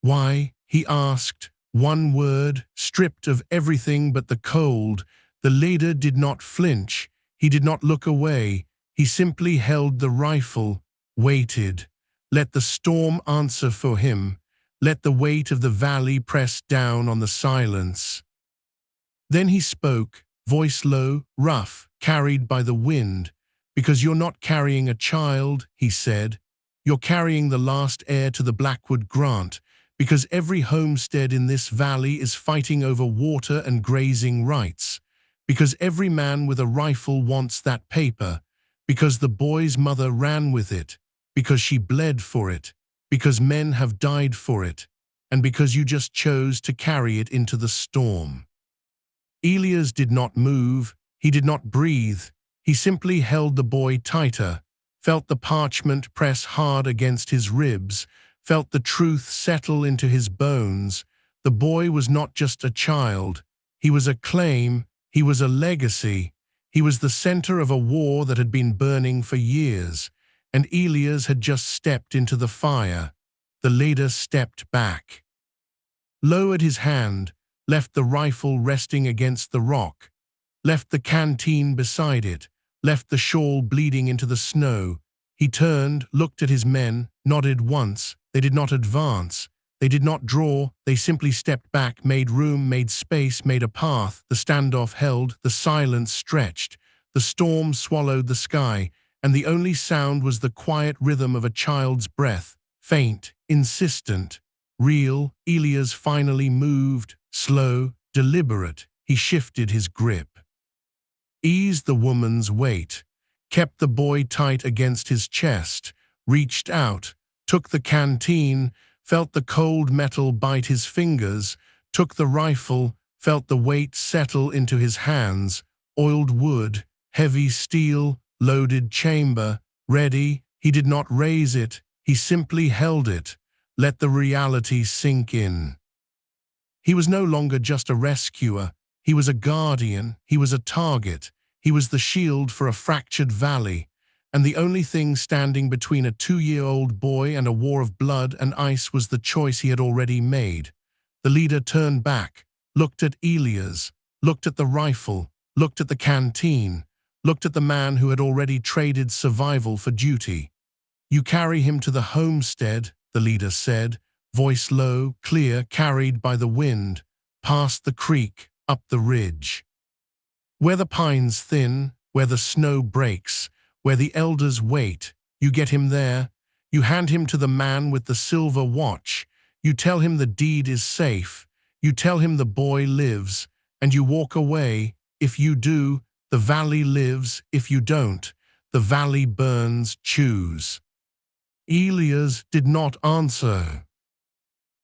Why? He asked. One word, stripped of everything but the cold. The leader did not flinch. He did not look away. He simply held the rifle, waited. Let the storm answer for him. Let the weight of the valley press down on the silence. Then he spoke, voice low, rough, carried by the wind. Because you're not carrying a child, he said. You're carrying the last heir to the Blackwood grant. Because every homestead in this valley is fighting over water and grazing rights. Because every man with a rifle wants that paper. Because the boy's mother ran with it. Because she bled for it. Because men have died for it. And because you just chose to carry it into the storm. Elias did not move. He did not breathe. He simply held the boy tighter, felt the parchment press hard against his ribs, felt the truth settle into his bones. The boy was not just a child. He was a claim. He was a legacy. He was the center of a war that had been burning for years, and Elias had just stepped into the fire. The leader stepped back, lowered his hand, left the rifle resting against the rock, left the canteen beside it, left the shawl bleeding into the snow. He turned, looked at his men, nodded once. They did not advance. They did not draw. They simply stepped back, made room, made space, made a path. The standoff held, the silence stretched. The storm swallowed the sky, and the only sound was the quiet rhythm of a child's breath, faint, insistent, real. Elias finally moved, slow, deliberate. He shifted his grip, eased the woman's weight, kept the boy tight against his chest, reached out, took the canteen, felt the cold metal bite his fingers, took the rifle, felt the weight settle into his hands, oiled wood, heavy steel, loaded chamber, ready. He did not raise it, he simply held it, let the reality sink in. He was no longer just a rescuer, he was a guardian, he was a target. He was the shield for a fractured valley, and the only thing standing between a 2-year-old boy and a war of blood and ice was the choice he had already made. The leader turned back, looked at Elias, looked at the rifle, looked at the canteen, looked at the man who had already traded survival for duty. "You carry him to the homestead," the leader said, voice low, clear, carried by the wind, past the creek, up the ridge. "Where the pines thin, where the snow breaks, where the elders wait, you get him there. You hand him to the man with the silver watch. You tell him the deed is safe. You tell him the boy lives, and you walk away. If you do, the valley lives. If you don't, the valley burns. Choose." Elias did not answer.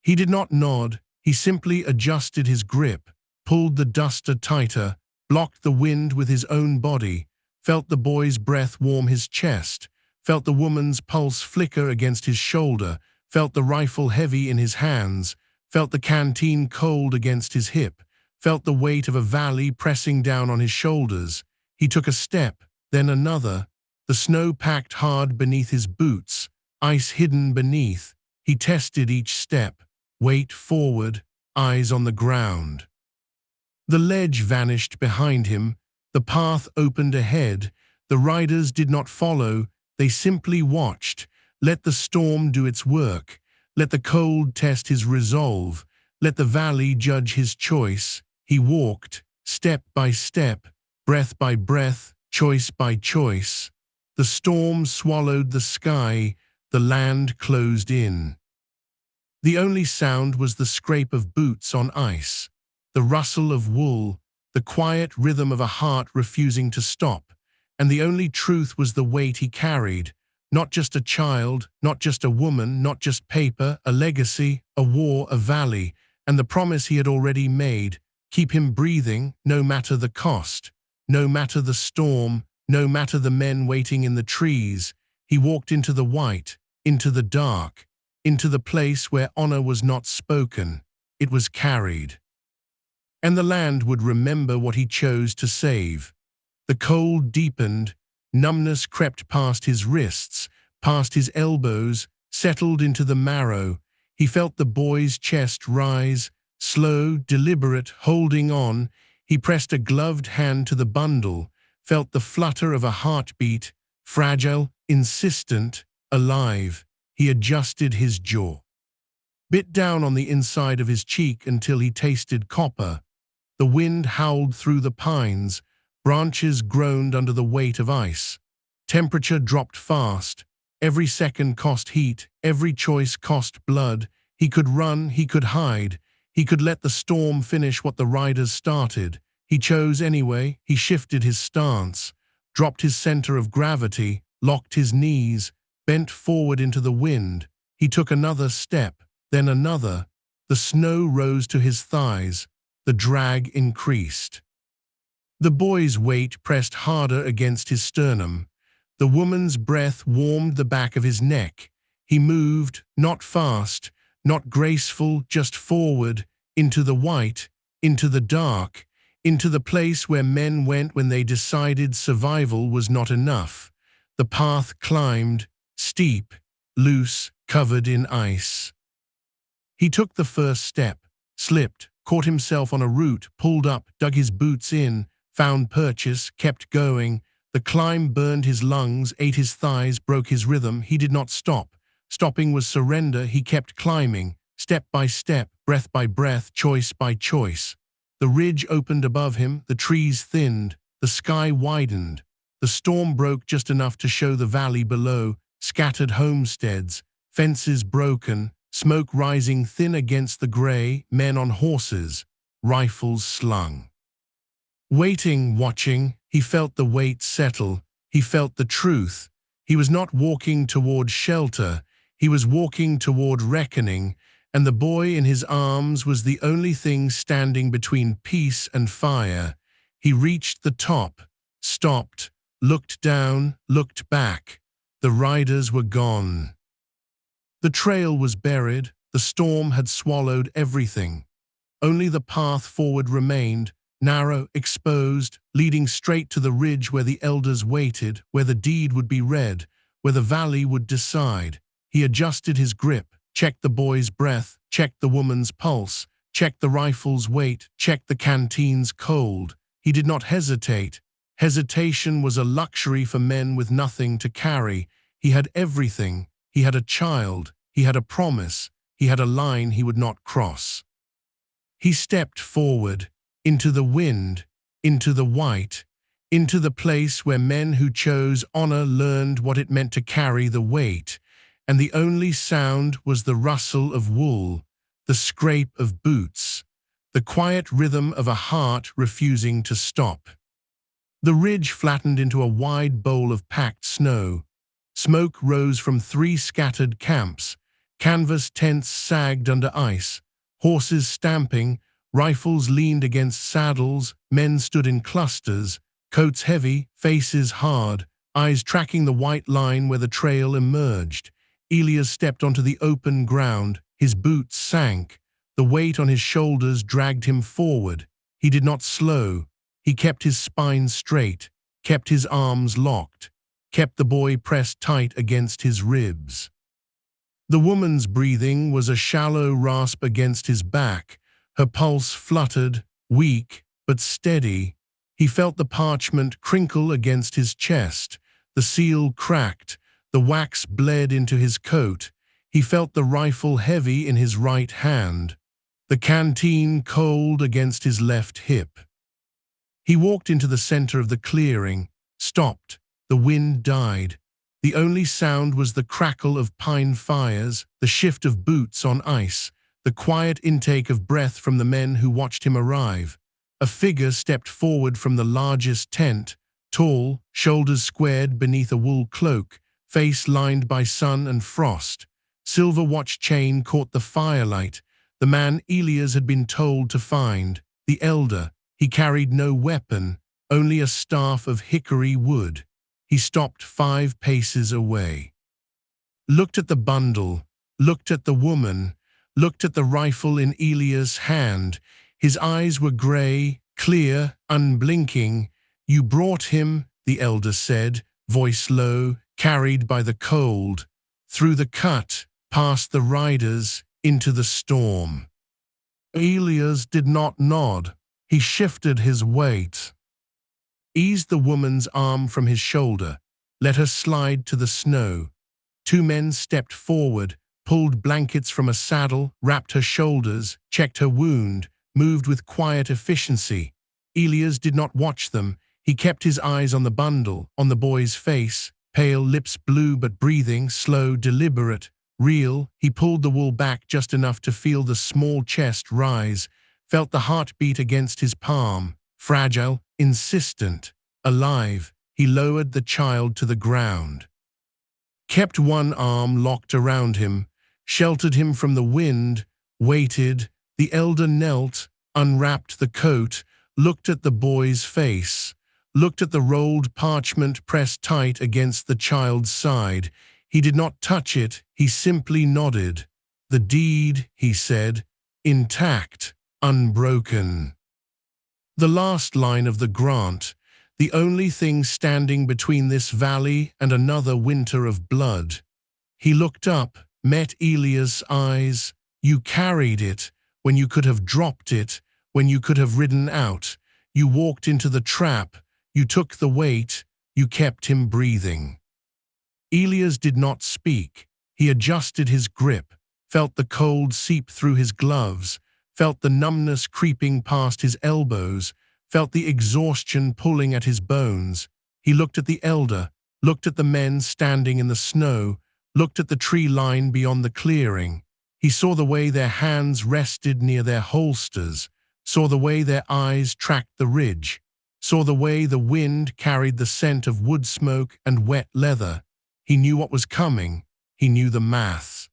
He did not nod. He simply adjusted his grip, pulled the duster tighter, blocked the wind with his own body, felt the boy's breath warm his chest, felt the woman's pulse flicker against his shoulder, felt the rifle heavy in his hands, felt the canteen cold against his hip, felt the weight of a valley pressing down on his shoulders. He took a step, then another, the snow packed hard beneath his boots, ice hidden beneath. He tested each step, weight forward, eyes on the ground. The ledge vanished behind him, the path opened ahead. The riders did not follow, they simply watched. Let the storm do its work. Let the cold test his resolve. Let the valley judge his choice. He walked, step by step, breath by breath, choice by choice. The storm swallowed the sky, the land closed in. The only sound was the scrape of boots on ice, the rustle of wool, the quiet rhythm of a heart refusing to stop, and the only truth was the weight he carried, not just a child, not just a woman, not just paper, a legacy, a war, a valley, and the promise he had already made, keep him breathing, no matter the cost, no matter the storm, no matter the men waiting in the trees. He walked into the white, into the dark, into the place where honor was not spoken, it was carried. And the land would remember what he chose to save. The cold deepened, numbness crept past his wrists, past his elbows, settled into the marrow. He felt the boy's chest rise, slow, deliberate, holding on. He pressed a gloved hand to the bundle, felt the flutter of a heartbeat, fragile, insistent, alive. He adjusted his jaw, bit down on the inside of his cheek until he tasted copper. The wind howled through the pines, branches groaned under the weight of ice. Temperature dropped fast. Every second cost heat, every choice cost blood. He could run, he could hide. He could let the storm finish what the riders started. He chose anyway. He shifted his stance, dropped his center of gravity, locked his knees, bent forward into the wind. He took another step, then another. The snow rose to his thighs. The drag increased. The boy's weight pressed harder against his sternum. The woman's breath warmed the back of his neck. He moved, not fast, not graceful, just forward, into the white, into the dark, into the place where men went when they decided survival was not enough. The path climbed, steep, loose, covered in ice. He took the first step, slipped, caught himself on a root, pulled up, dug his boots in, found purchase, kept going. The climb burned his lungs, ate his thighs, broke his rhythm. He did not stop. Stopping was surrender. He kept climbing, step by step, breath by breath, choice by choice. The ridge opened above him, the trees thinned, the sky widened. The storm broke just enough to show the valley below, scattered homesteads, fences broken, smoke rising thin against the gray, men on horses, rifles slung. Waiting, watching, he felt the weight settle. He felt the truth. He was not walking toward shelter. He was walking toward reckoning, and the boy in his arms was the only thing standing between peace and fire. He reached the top, stopped, looked down, looked back. The riders were gone. The trail was buried. The storm had swallowed everything. Only the path forward remained, narrow, exposed, leading straight to the ridge where the elders waited, where the deed would be read, where the valley would decide. He adjusted his grip, checked the boy's breath, checked the woman's pulse, checked the rifle's weight, checked the canteen's cold. He did not hesitate. Hesitation was a luxury for men with nothing to carry. He had everything. He had a child. He had a promise. He had a line he would not cross. He stepped forward, into the wind, into the white, into the place where men who chose honor learned what it meant to carry the weight, and the only sound was the rustle of wool, the scrape of boots, the quiet rhythm of a heart refusing to stop. The ridge flattened into a wide bowl of packed snow. Smoke rose from 3 scattered camps. Canvas tents sagged under ice. Horses stamping, rifles leaned against saddles, men stood in clusters, coats heavy, faces hard, eyes tracking the white line where the trail emerged. Elias stepped onto the open ground. His boots sank. The weight on his shoulders dragged him forward. He did not slow. He kept his spine straight, kept his arms locked, kept the boy pressed tight against his ribs. The woman's breathing was a shallow rasp against his back. Her pulse fluttered, weak but steady. He felt the parchment crinkle against his chest. The seal cracked. The wax bled into his coat. He felt the rifle heavy in his right hand. The canteen cold against his left hip. He walked into the center of the clearing, stopped. The wind died. The only sound was the crackle of pine fires, the shift of boots on ice, the quiet intake of breath from the men who watched him arrive. A figure stepped forward from the largest tent, tall, shoulders squared beneath a wool cloak, face lined by sun and frost. Silver watch chain caught the firelight. The man Elias had been told to find, the elder. He carried no weapon, only a staff of hickory wood. He stopped 5 paces away. Looked at the bundle, looked at the woman, looked at the rifle in Elias' hand. His eyes were gray, clear, unblinking. "You brought him," the elder said, voice low, carried by the cold, "through the cut, past the riders, into the storm." Elias did not nod. He shifted his weight, eased the woman's arm from his shoulder, let her slide to the snow. 2 men stepped forward, pulled blankets from a saddle, wrapped her shoulders, checked her wound, moved with quiet efficiency. Elias did not watch them. He kept his eyes on the bundle, on the boy's face, pale, lips blue but breathing, slow, deliberate, real. He pulled the wool back just enough to feel the small chest rise, felt the heartbeat against his palm, fragile, insistent, alive. He lowered the child to the ground, kept one arm locked around him, sheltered him from the wind, waited. The elder knelt, unwrapped the coat, looked at the boy's face, looked at the rolled parchment pressed tight against the child's side. He did not touch it, he simply nodded. "The deed," he said, "intact, unbroken." The last line of the grant, the only thing standing between this valley and another winter of blood. He looked up, met Elias' eyes. "You carried it when you could have dropped it, when you could have ridden out. You walked into the trap. You took the weight. You kept him breathing." Elias did not speak. He adjusted his grip, felt the cold seep through his gloves, felt the numbness creeping past his elbows, felt the exhaustion pulling at his bones. He looked at the elder, looked at the men standing in the snow, looked at the tree line beyond the clearing. He saw the way their hands rested near their holsters, saw the way their eyes tracked the ridge, saw the way the wind carried the scent of wood smoke and wet leather. He knew what was coming. He knew the math.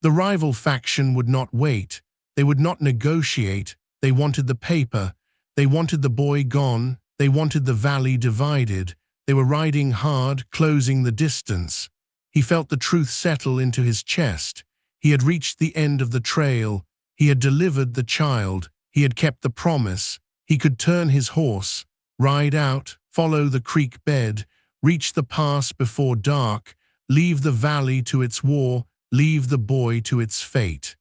The rival faction would not wait. They would not negotiate. They wanted the paper. They wanted the boy gone. They wanted the valley divided. They were riding hard, closing the distance. He felt the truth settle into his chest. He had reached the end of the trail. He had delivered the child. He had kept the promise. He could turn his horse, ride out, follow the creek bed, reach the pass before dark, leave the valley to its war, leave the boy to its fate.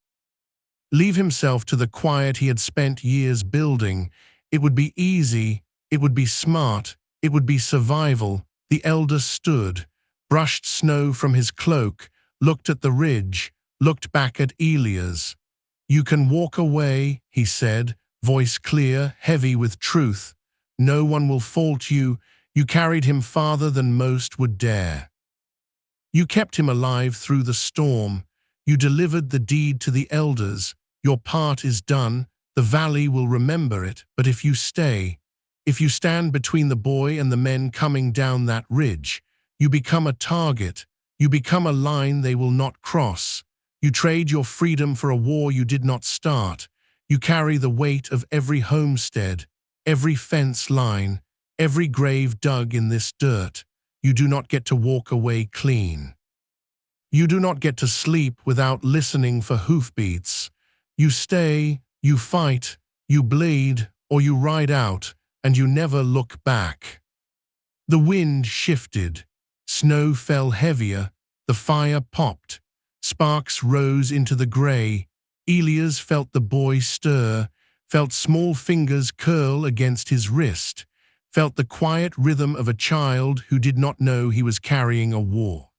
Leave himself to the quiet he had spent years building. It would be easy, it would be smart, it would be survival. The elder stood, brushed snow from his cloak, looked at the ridge, looked back at Elias. "You can walk away," he said, voice clear, heavy with truth. "No one will fault you. You carried him farther than most would dare. You kept him alive through the storm. You delivered the deed to the elders. Your part is done. The valley will remember it. But if you stay, if you stand between the boy and the men coming down that ridge, you become a target. You become a line they will not cross. You trade your freedom for a war you did not start. You carry the weight of every homestead, every fence line, every grave dug in this dirt. You do not get to walk away clean. You do not get to sleep without listening for hoofbeats. You stay, you fight, you bleed, or you ride out, and you never look back." The wind shifted. Snow fell heavier. The fire popped. Sparks rose into the gray. Elias felt the boy stir, felt small fingers curl against his wrist, felt the quiet rhythm of a child who did not know he was carrying a war.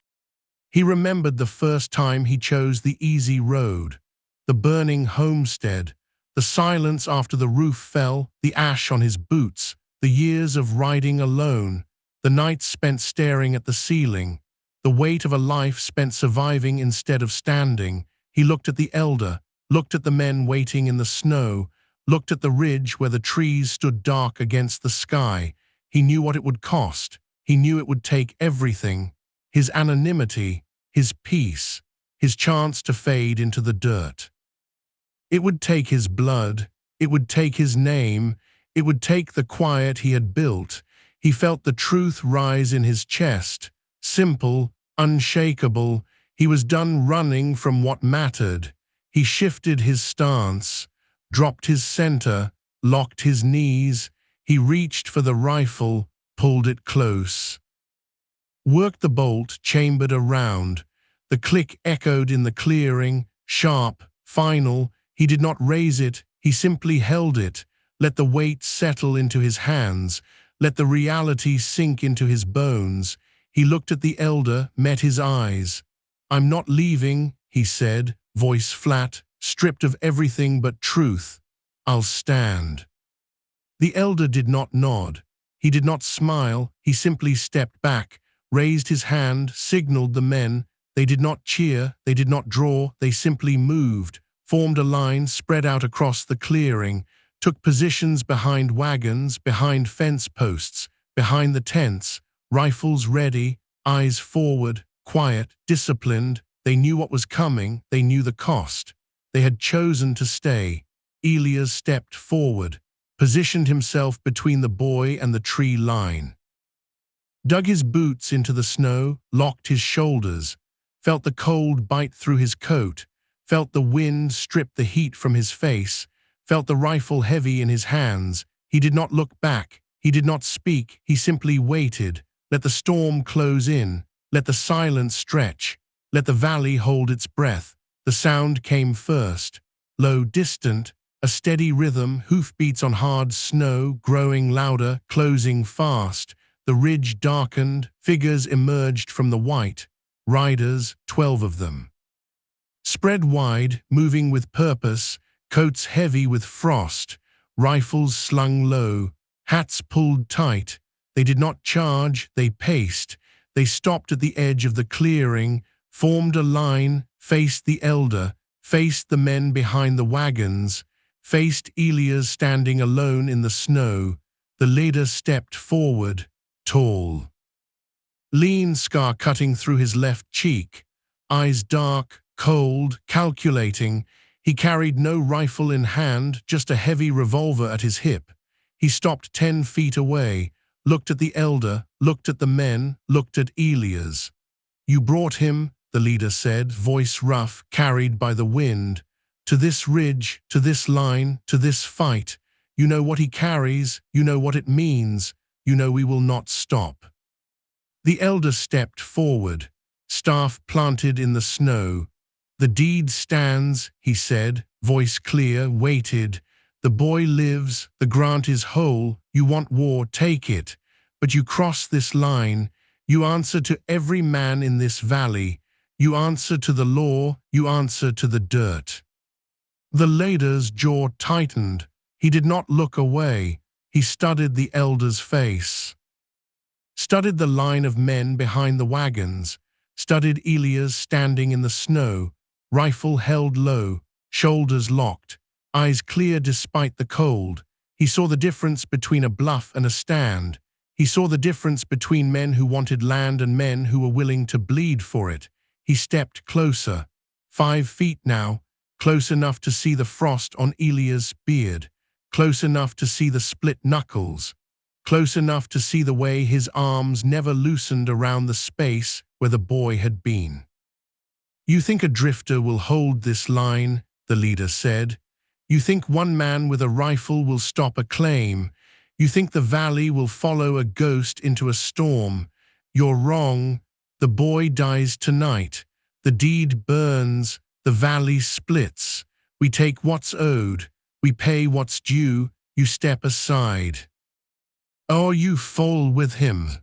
He remembered the first time he chose the easy road, the burning homestead, the silence after the roof fell, the ash on his boots, the years of riding alone, the nights spent staring at the ceiling, the weight of a life spent surviving instead of standing. He looked at the elder, looked at the men waiting in the snow, looked at the ridge where the trees stood dark against the sky. He knew what it would cost. He knew it would take everything: his anonymity, his peace, his chance to fade into the dirt. It would take his blood. It would take his name. It would take the quiet he had built. He felt the truth rise in his chest, simple, unshakable. He was done running from what mattered. He shifted his stance, dropped his center, locked his knees. He reached for the rifle, pulled it close. Worked the bolt, chambered around. The click echoed in the clearing, sharp, final. He did not raise it, he simply held it, let the weight settle into his hands, let the reality sink into his bones. He looked at the elder, met his eyes. "I'm not leaving," he said, voice flat, stripped of everything but truth. "I'll stand." The elder did not nod. He did not smile. He simply stepped back, raised his hand, signaled the men. They did not cheer, they did not draw, they simply moved, formed a line, spread out across the clearing, took positions behind wagons, behind fence posts, behind the tents, rifles ready, eyes forward, quiet, disciplined. They knew what was coming, they knew the cost. They had chosen to stay. Elias stepped forward, positioned himself between the boy and the tree line, dug his boots into the snow, locked his shoulders, felt the cold bite through his coat, felt the wind strip the heat from his face, felt the rifle heavy in his hands. He did not look back. He did not speak. He simply waited. Let the storm close in. Let the silence stretch. Let the valley hold its breath. The sound came first. Low, distant, a steady rhythm, hoofbeats on hard snow, growing louder, closing fast. The ridge darkened. Figures emerged from the white. Riders, 12 of them. Spread wide, moving with purpose, coats heavy with frost, rifles slung low, hats pulled tight. They did not charge, they paced. They stopped at the edge of the clearing, formed a line, faced the elder, faced the men behind the wagons, faced Elias standing alone in the snow. The leader stepped forward, tall. Lean scar cutting through his left cheek, eyes dark, cold, calculating. He carried no rifle in hand, just a heavy revolver at his hip. He stopped 10 feet away, looked at the elder, looked at the men, looked at Elias. "You brought him," the leader said, voice rough, carried by the wind, "to this ridge, to this line, to this fight. You know what he carries. You know what it means. You know we will not stop." The elder stepped forward, staff planted in the snow. "The deed stands," he said, voice clear, weighted. "The boy lives, the grant is whole. You want war, take it. But you cross this line. You answer to every man in this valley. You answer to the law, you answer to the dirt." The leader's jaw tightened. He did not look away. He studied the elder's face. Studied the line of men behind the wagons, studied Elias standing in the snow, rifle held low, shoulders locked, eyes clear despite the cold. He saw the difference between a bluff and a stand. He saw the difference between men who wanted land and men who were willing to bleed for it. He stepped closer, 5 feet now, close enough to see the frost on Elias' beard, close enough to see the split knuckles, close enough to see the way his arms never loosened around the space where the boy had been. "You think a drifter will hold this line," the leader said. "You think one man with a rifle will stop a claim. You think the valley will follow a ghost into a storm. You're wrong. The boy dies tonight. The deed burns. The valley splits. We take what's owed. We pay what's due. You step aside. Or you fall with him."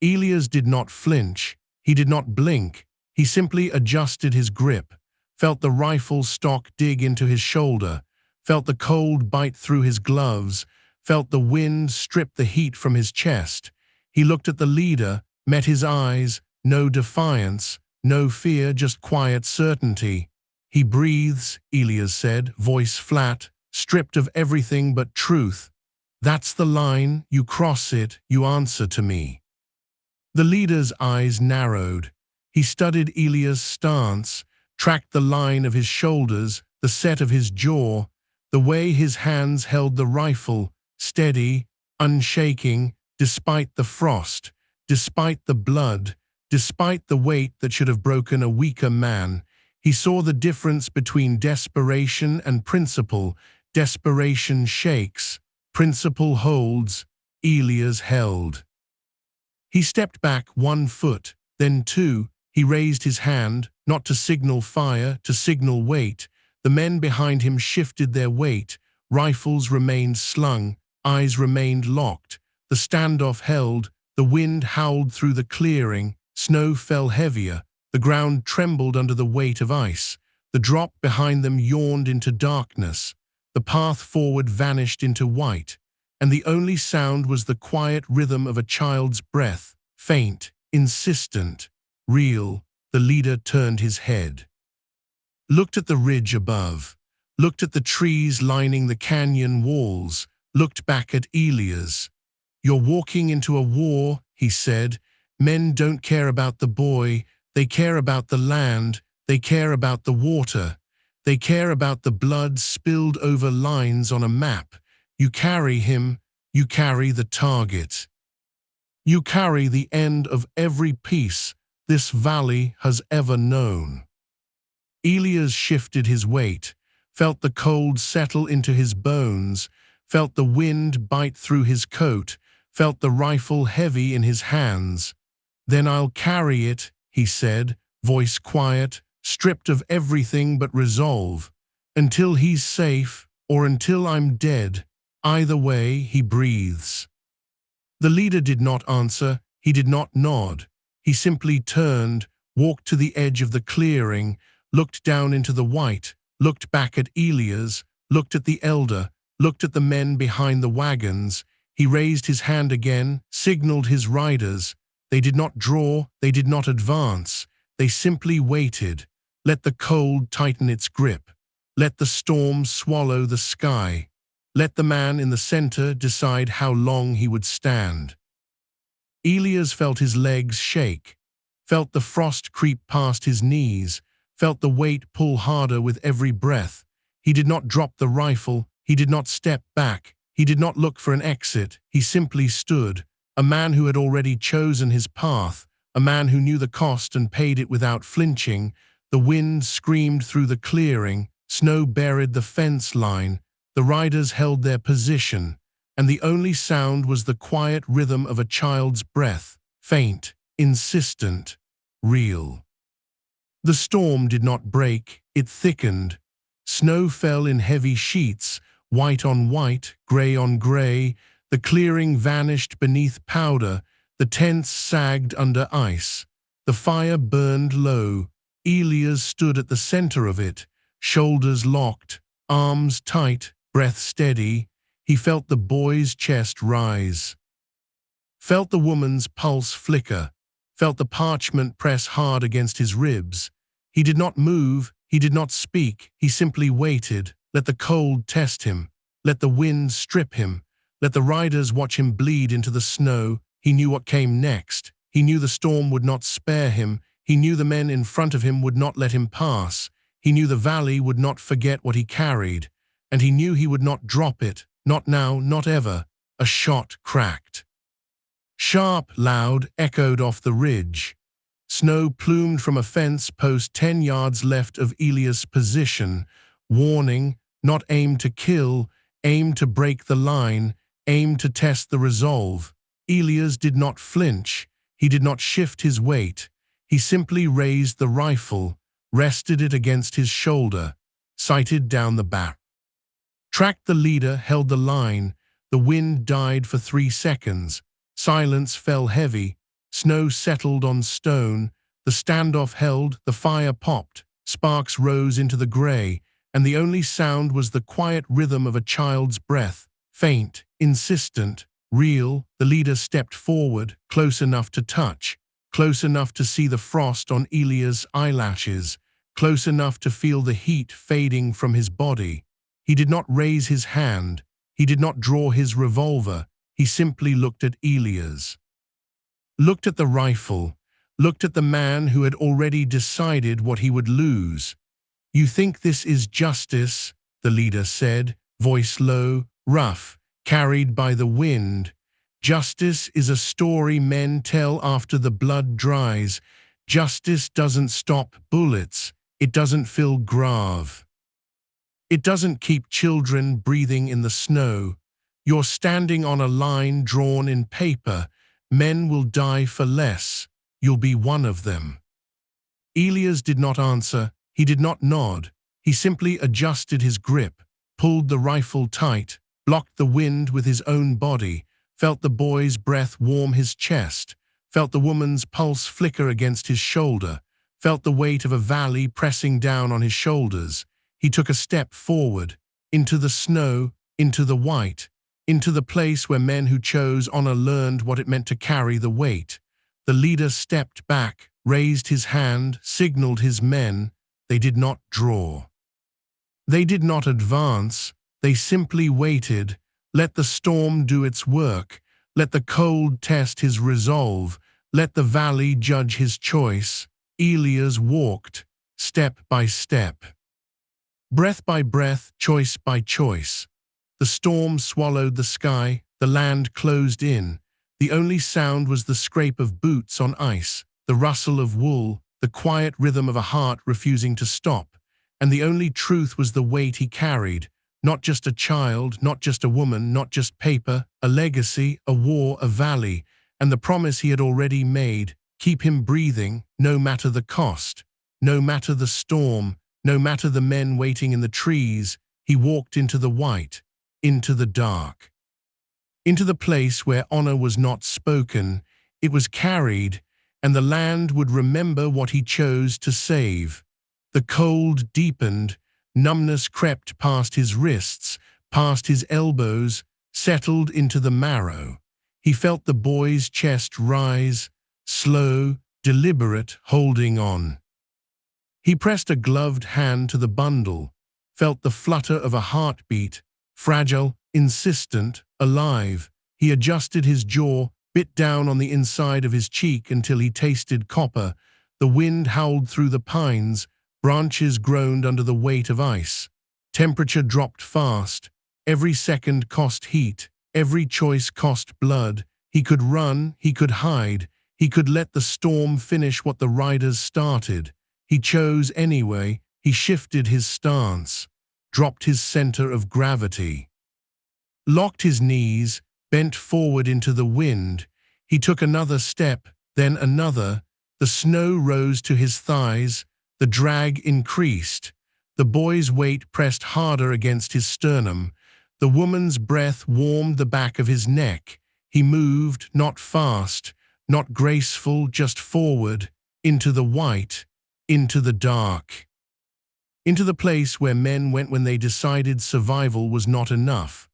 Elias did not flinch. He did not blink. He simply adjusted his grip, felt the rifle stock dig into his shoulder, felt the cold bite through his gloves, felt the wind strip the heat from his chest. He looked at the leader, met his eyes, no defiance, no fear, just quiet certainty. "He breathes," Elias said, voice flat, stripped of everything but truth. "That's the line. You cross it, you answer to me." The leader's eyes narrowed. He studied Elias' stance, tracked the line of his shoulders, the set of his jaw, the way his hands held the rifle, steady, unshaking, despite the frost, despite the blood, despite the weight that should have broken a weaker man. He saw the difference between desperation and principle. Desperation shakes. Principle holds. Elias held. He stepped back 1 foot, then 2. He raised his hand, not to signal fire, to signal weight. The men behind him shifted their weight. Rifles remained slung. Eyes remained locked. The standoff held. The wind howled through the clearing. Snow fell heavier. The ground trembled under the weight of ice. The drop behind them yawned into darkness. The path forward vanished into white, and the only sound was the quiet rhythm of a child's breath, faint, insistent, real. The leader turned his head, looked at the ridge above, looked at the trees lining the canyon walls, looked back at Elias. "You're walking into a war," he said. "Men don't care about the boy. They care about the land. They care about the water. They care about the blood spilled over lines on a map. You carry him. You carry the target. You carry the end of every peace this valley has ever known." Elias shifted his weight, felt the cold settle into his bones, felt the wind bite through his coat, felt the rifle heavy in his hands. "Then I'll carry it," he said, voice quiet, stripped of everything but resolve. "Until he's safe, or until I'm dead. Either way, he breathes." The leader did not answer. He did not nod. He simply turned, walked to the edge of the clearing, looked down into the white, looked back at Elias, looked at the elder, looked at the men behind the wagons. He raised his hand again, signaled his riders. They did not draw, they did not advance. They simply waited. Let the cold tighten its grip. Let the storm swallow the sky. Let the man in the center decide how long he would stand. Elias felt his legs shake, felt the frost creep past his knees, felt the weight pull harder with every breath. He did not drop the rifle. He did not step back. He did not look for an exit. He simply stood, a man who had already chosen his path, a man who knew the cost and paid it without flinching. The wind screamed through the clearing. Snow buried the fence line. The riders held their position, and the only sound was the quiet rhythm of a child's breath, faint, insistent, real. The storm did not break, it thickened. Snow fell in heavy sheets, white on white, gray on gray. The clearing vanished beneath powder, the tents sagged under ice. The fire burned low. Elias stood at the center of it, shoulders locked, arms tight, breath steady. He felt the boy's chest rise, felt the woman's pulse flicker, felt the parchment press hard against his ribs. He did not move, he did not speak, he simply waited. Let the cold test him, let the wind strip him, let the riders watch him bleed into the snow. He knew what came next. He knew the storm would not spare him. He knew the men in front of him would not let him pass. He knew the valley would not forget what he carried. And he knew he would not drop it, not now, not ever. A shot cracked. Sharp, loud, echoed off the ridge. Snow plumed from a fence post 10 yards left of Elias' position. Warning, not aim to kill, aim to break the line, aim to test the resolve. Elias did not flinch. He did not shift his weight. He simply raised the rifle, rested it against his shoulder, sighted down the back. Tracked the leader, held the line. The wind died for 3 seconds. Silence fell heavy. Snow settled on stone. The standoff held, the fire popped. Sparks rose into the gray, and the only sound was the quiet rhythm of a child's breath, faint, insistent, real. The leader stepped forward, close enough to touch, close enough to see the frost on Elias' eyelashes, close enough to feel the heat fading from his body. He did not raise his hand. He did not draw his revolver. He simply looked at Elias. Looked at the rifle, looked at the man who had already decided what he would lose. "You think this is justice?" the leader said, voice low, rough, carried by the wind. "Justice is a story men tell after the blood dries. Justice doesn't stop bullets. It doesn't fill grave. It doesn't keep children breathing in the snow. You're standing on a line drawn in paper. Men will die for less. You'll be one of them." Elias did not answer. He did not nod. He simply adjusted his grip, pulled the rifle tight, blocked the wind with his own body, felt the boy's breath warm his chest, felt the woman's pulse flicker against his shoulder, felt the weight of a valley pressing down on his shoulders. He took a step forward, into the snow, into the white, into the place where men who chose honor learned what it meant to carry the weight. The leader stepped back, raised his hand, signaled his men. They did not draw. They did not advance. They simply waited. Let the storm do its work. Let the cold test his resolve. Let the valley judge his choice. Elias walked, step by step, breath by breath, choice by choice. The storm swallowed the sky, the land closed in. The only sound was the scrape of boots on ice, the rustle of wool, the quiet rhythm of a heart refusing to stop. And the only truth was the weight he carried, not just a child, not just a woman, not just paper, a legacy, a war, a valley, and the promise he had already made: keep him breathing, no matter the cost, no matter the storm, no matter the men waiting in the trees. He walked into the white, into the dark, into the place where honor was not spoken, it was carried, and the land would remember what he chose to save. The cold deepened, numbness crept past his wrists, past his elbows, settled into the marrow. He felt the boy's chest rise, slow, deliberate, holding on. He pressed a gloved hand to the bundle, felt the flutter of a heartbeat, fragile, insistent, alive. He adjusted his jaw, bit down on the inside of his cheek until he tasted copper. The wind howled through the pines, branches groaned under the weight of ice. Temperature dropped fast. Every second cost heat, every choice cost blood. He could run, he could hide, he could let the storm finish what the riders started. He chose anyway. He shifted his stance. dropped his center of gravity. Locked his knees, bent forward into the wind. He took another step, then another. The snow rose to his thighs, the drag increased. The boy's weight pressed harder against his sternum. The woman's breath warmed the back of his neck. He moved, not fast, not graceful, just forward, into the white, into the dark. Into the place where men went when they decided survival was not enough.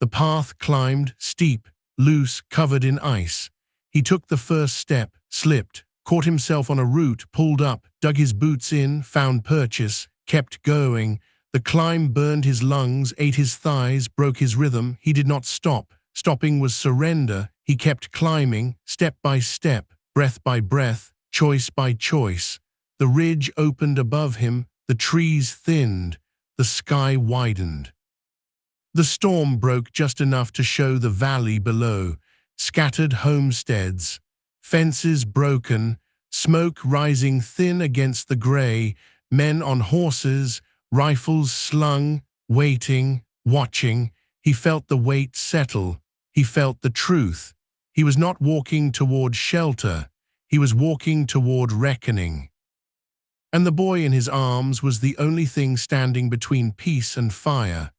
The path climbed, steep, loose, covered in ice. He took the first step, slipped, caught himself on a root, pulled up, dug his boots in, found purchase, kept going. The climb burned his lungs, ate his thighs, broke his rhythm. He did not stop. Stopping was surrender. He kept climbing, step by step, breath by breath, choice by choice. The ridge opened above him, the trees thinned, the sky widened. The storm broke just enough to show the valley below, scattered homesteads, fences broken, smoke rising thin against the gray, men on horses, rifles slung, waiting, watching. He felt the weight settle. He felt the truth. He was not walking toward shelter. He was walking toward reckoning. And the boy in his arms was the only thing standing between peace and fire.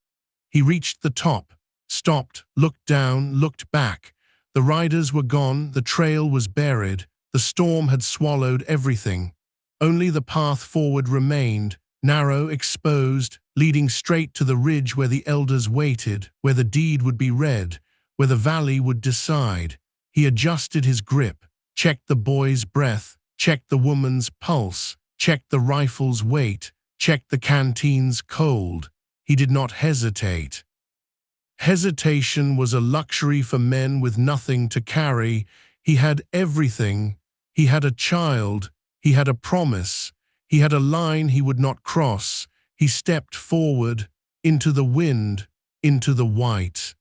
He reached the top, stopped, looked down, looked back. The riders were gone, the trail was buried, the storm had swallowed everything. Only the path forward remained, narrow, exposed, leading straight to the ridge where the elders waited, where the deed would be read, where the valley would decide. He adjusted his grip, checked the boy's breath, checked the woman's pulse, checked the rifle's weight, checked the canteen's cold. He did not hesitate. Hesitation was a luxury for men with nothing to carry. He had everything. He had a child. He had a promise. He had a line he would not cross. He stepped forward, into the wind, into the white.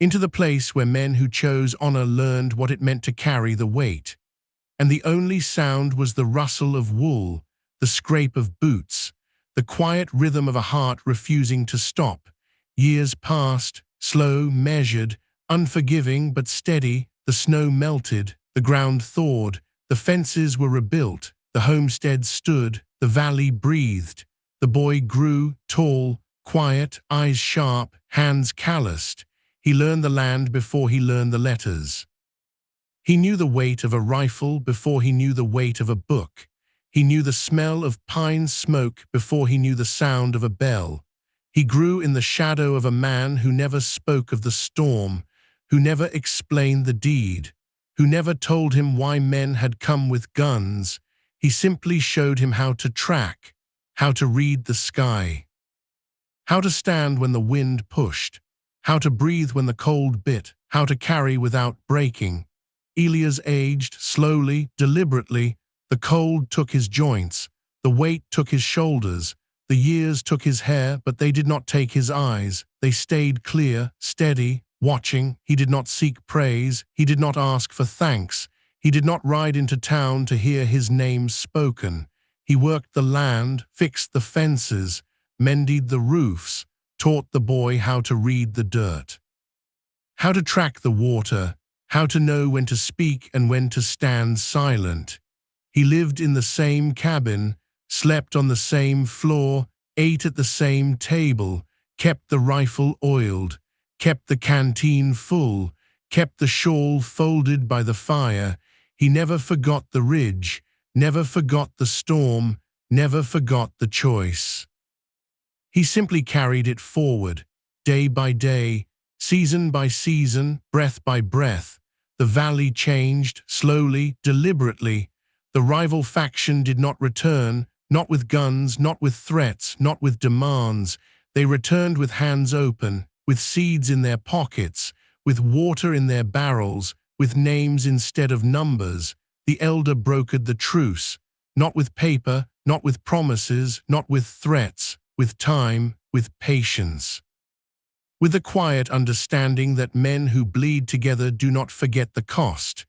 Into the place where men who chose honor learned what it meant to carry the weight. And the only sound was the rustle of wool, the scrape of boots, the quiet rhythm of a heart refusing to stop. Years passed, slow, measured, unforgiving but steady. The snow melted, the ground thawed, the fences were rebuilt, the homestead stood, the valley breathed. The boy grew, tall, quiet, eyes sharp, hands calloused. He learned the land before he learned the letters. He knew the weight of a rifle before he knew the weight of a book. He knew the smell of pine smoke before he knew the sound of a bell. He grew in the shadow of a man who never spoke of the storm, who never explained the deed, who never told him why men had come with guns. He simply showed him how to track, how to read the sky, how to stand when the wind pushed, how to breathe when the cold bit, how to carry without breaking. Elias aged slowly, deliberately. The cold took his joints, the weight took his shoulders, the years took his hair, but they did not take his eyes. They stayed clear, steady, watching. He did not seek praise. He did not ask for thanks. He did not ride into town to hear his name spoken. He worked the land, fixed the fences, mended the roofs, taught the boy how to read the dirt, how to track the water, how to know when to speak and when to stand silent. He lived in the same cabin, slept on the same floor, ate at the same table, kept the rifle oiled, kept the canteen full, kept the shawl folded by the fire. He never forgot the ridge, never forgot the storm, never forgot the choice. He simply carried it forward, day by day, season by season, breath by breath. The valley changed, slowly, deliberately. The rival faction did not return, not with guns, not with threats, not with demands. They returned with hands open, with seeds in their pockets, with water in their barrels, with names instead of numbers. The elder brokered the truce, not with paper, not with promises, not with threats, with time, with patience. With the quiet understanding that men who bleed together do not forget the cost.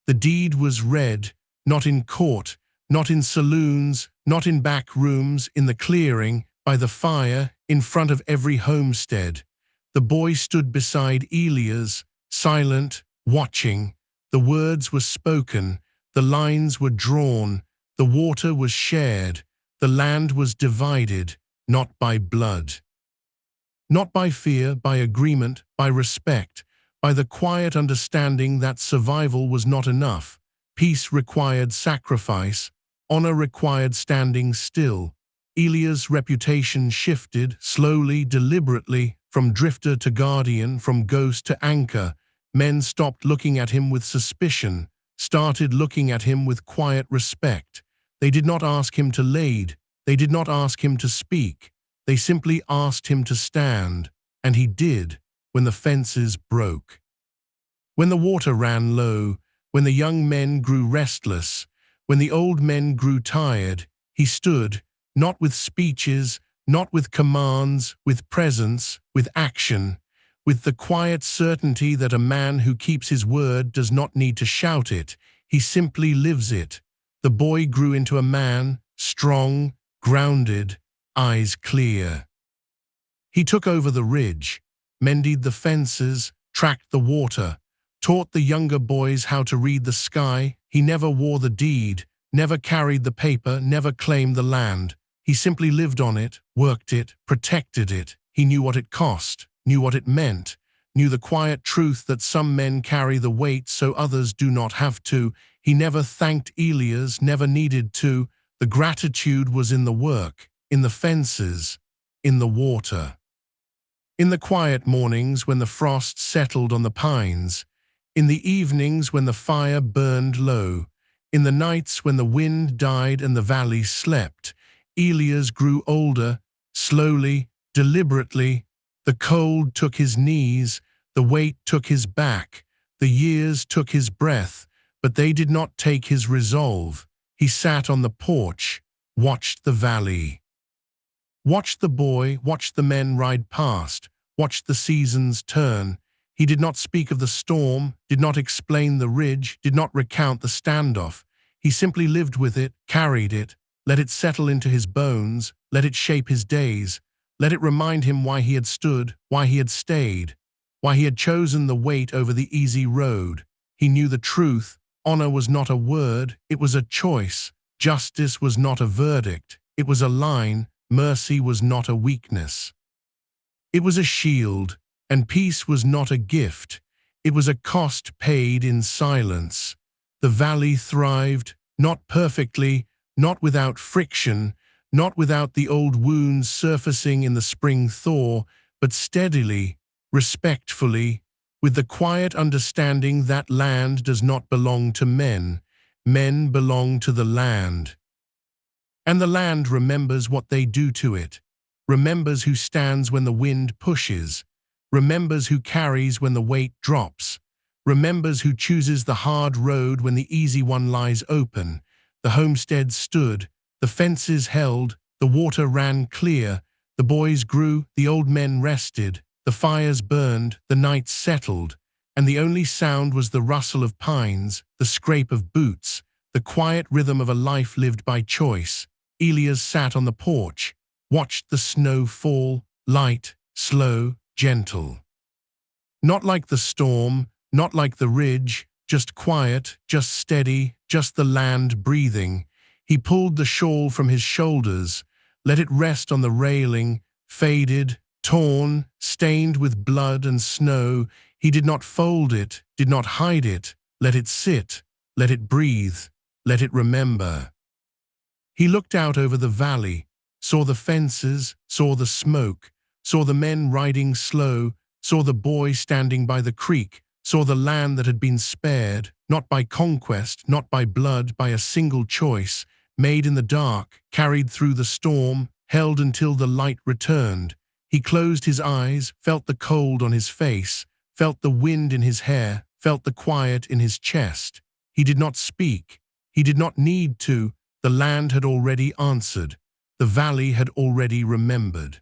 The deed was read, not in court, not in saloons, not in back rooms, in the clearing, by the fire, in front of every homestead. The boy stood beside Elias, silent, watching. The words were spoken, the lines were drawn, the water was shared, the land was divided, not by blood. Not by fear, by agreement, by respect, by the quiet understanding that survival was not enough. Peace required sacrifice, honor required standing still. Elias' reputation shifted, slowly, deliberately, from drifter to guardian, from ghost to anchor. Men stopped looking at him with suspicion, started looking at him with quiet respect. They did not ask him to lead, they did not ask him to speak. They simply asked him to stand, and he did, when the fences broke. When the water ran low, when the young men grew restless, when the old men grew tired, he stood, not with speeches, not with commands, with presence, with action, with the quiet certainty that a man who keeps his word does not need to shout it, he simply lives it. The boy grew into a man, strong, grounded, eyes clear. He took over the ridge, mended the fences, tracked the water, taught the younger boys how to read the sky. He never wore the deed, never carried the paper, never claimed the land. He simply lived on it, worked it, protected it. He knew what it cost, knew what it meant, knew the quiet truth that some men carry the weight so others do not have to. He never thanked Elias, never needed to. The gratitude was in the work, in the fences, in the water. In the quiet mornings when the frost settled on the pines, in the evenings when the fire burned low, in the nights when the wind died and the valley slept, Elias grew older, slowly, deliberately. The cold took his knees, the weight took his back, the years took his breath, but they did not take his resolve. He sat on the porch, watched the valley. Watched the boy, watched the men ride past, watched the seasons turn. He did not speak of the storm, did not explain the ridge, did not recount the standoff. He simply lived with it, carried it, let it settle into his bones, let it shape his days, let it remind him why he had stood, why he had stayed, why he had chosen the weight over the easy road. He knew the truth. Honor was not a word, it was a choice. Justice was not a verdict, it was a line. Mercy was not a weakness. It was a shield, and peace was not a gift. It was a cost paid in silence. The valley thrived, not perfectly, not without friction, not without the old wounds surfacing in the spring thaw, but steadily, respectfully, with the quiet understanding that land does not belong to men, men belong to the land. And the land remembers what they do to it, remembers who stands when the wind pushes, remembers who carries when the weight drops, remembers who chooses the hard road when the easy one lies open. The homestead stood, the fences held, the water ran clear, the boys grew, the old men rested, the fires burned, the nights settled, and the only sound was the rustle of pines, the scrape of boots, the quiet rhythm of a life lived by choice. Elias sat on the porch, watched the snow fall, light, slow, gentle. Not like the storm, not like the ridge, just quiet, just steady, just the land breathing. He pulled the shawl from his shoulders, let it rest on the railing, faded, torn, stained with blood and snow. He did not fold it, did not hide it, let it sit, let it breathe, let it remember. He looked out over the valley, saw the fences, saw the smoke, saw the men riding slow, saw the boy standing by the creek, saw the land that had been spared, not by conquest, not by blood, by a single choice, made in the dark, carried through the storm, held until the light returned. He closed his eyes, felt the cold on his face, felt the wind in his hair, felt the quiet in his chest. He did not speak. He did not need to. The land had already answered. The valley had already remembered.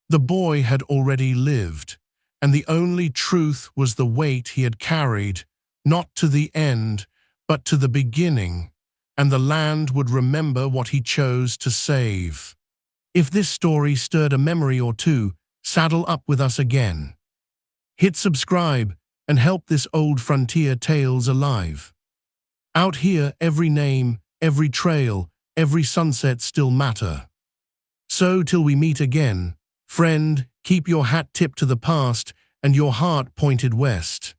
The boy had already lived, and the only truth was the weight he had carried, not to the end, but to the beginning, and the land would remember what he chose to save. If this story stirred a memory or two, saddle up with us again. Hit subscribe and help this old frontier tales alive. Out here, every name, every trail, every sunset still matter. So till we meet again, friend, keep your hat tipped to the past and your heart pointed west.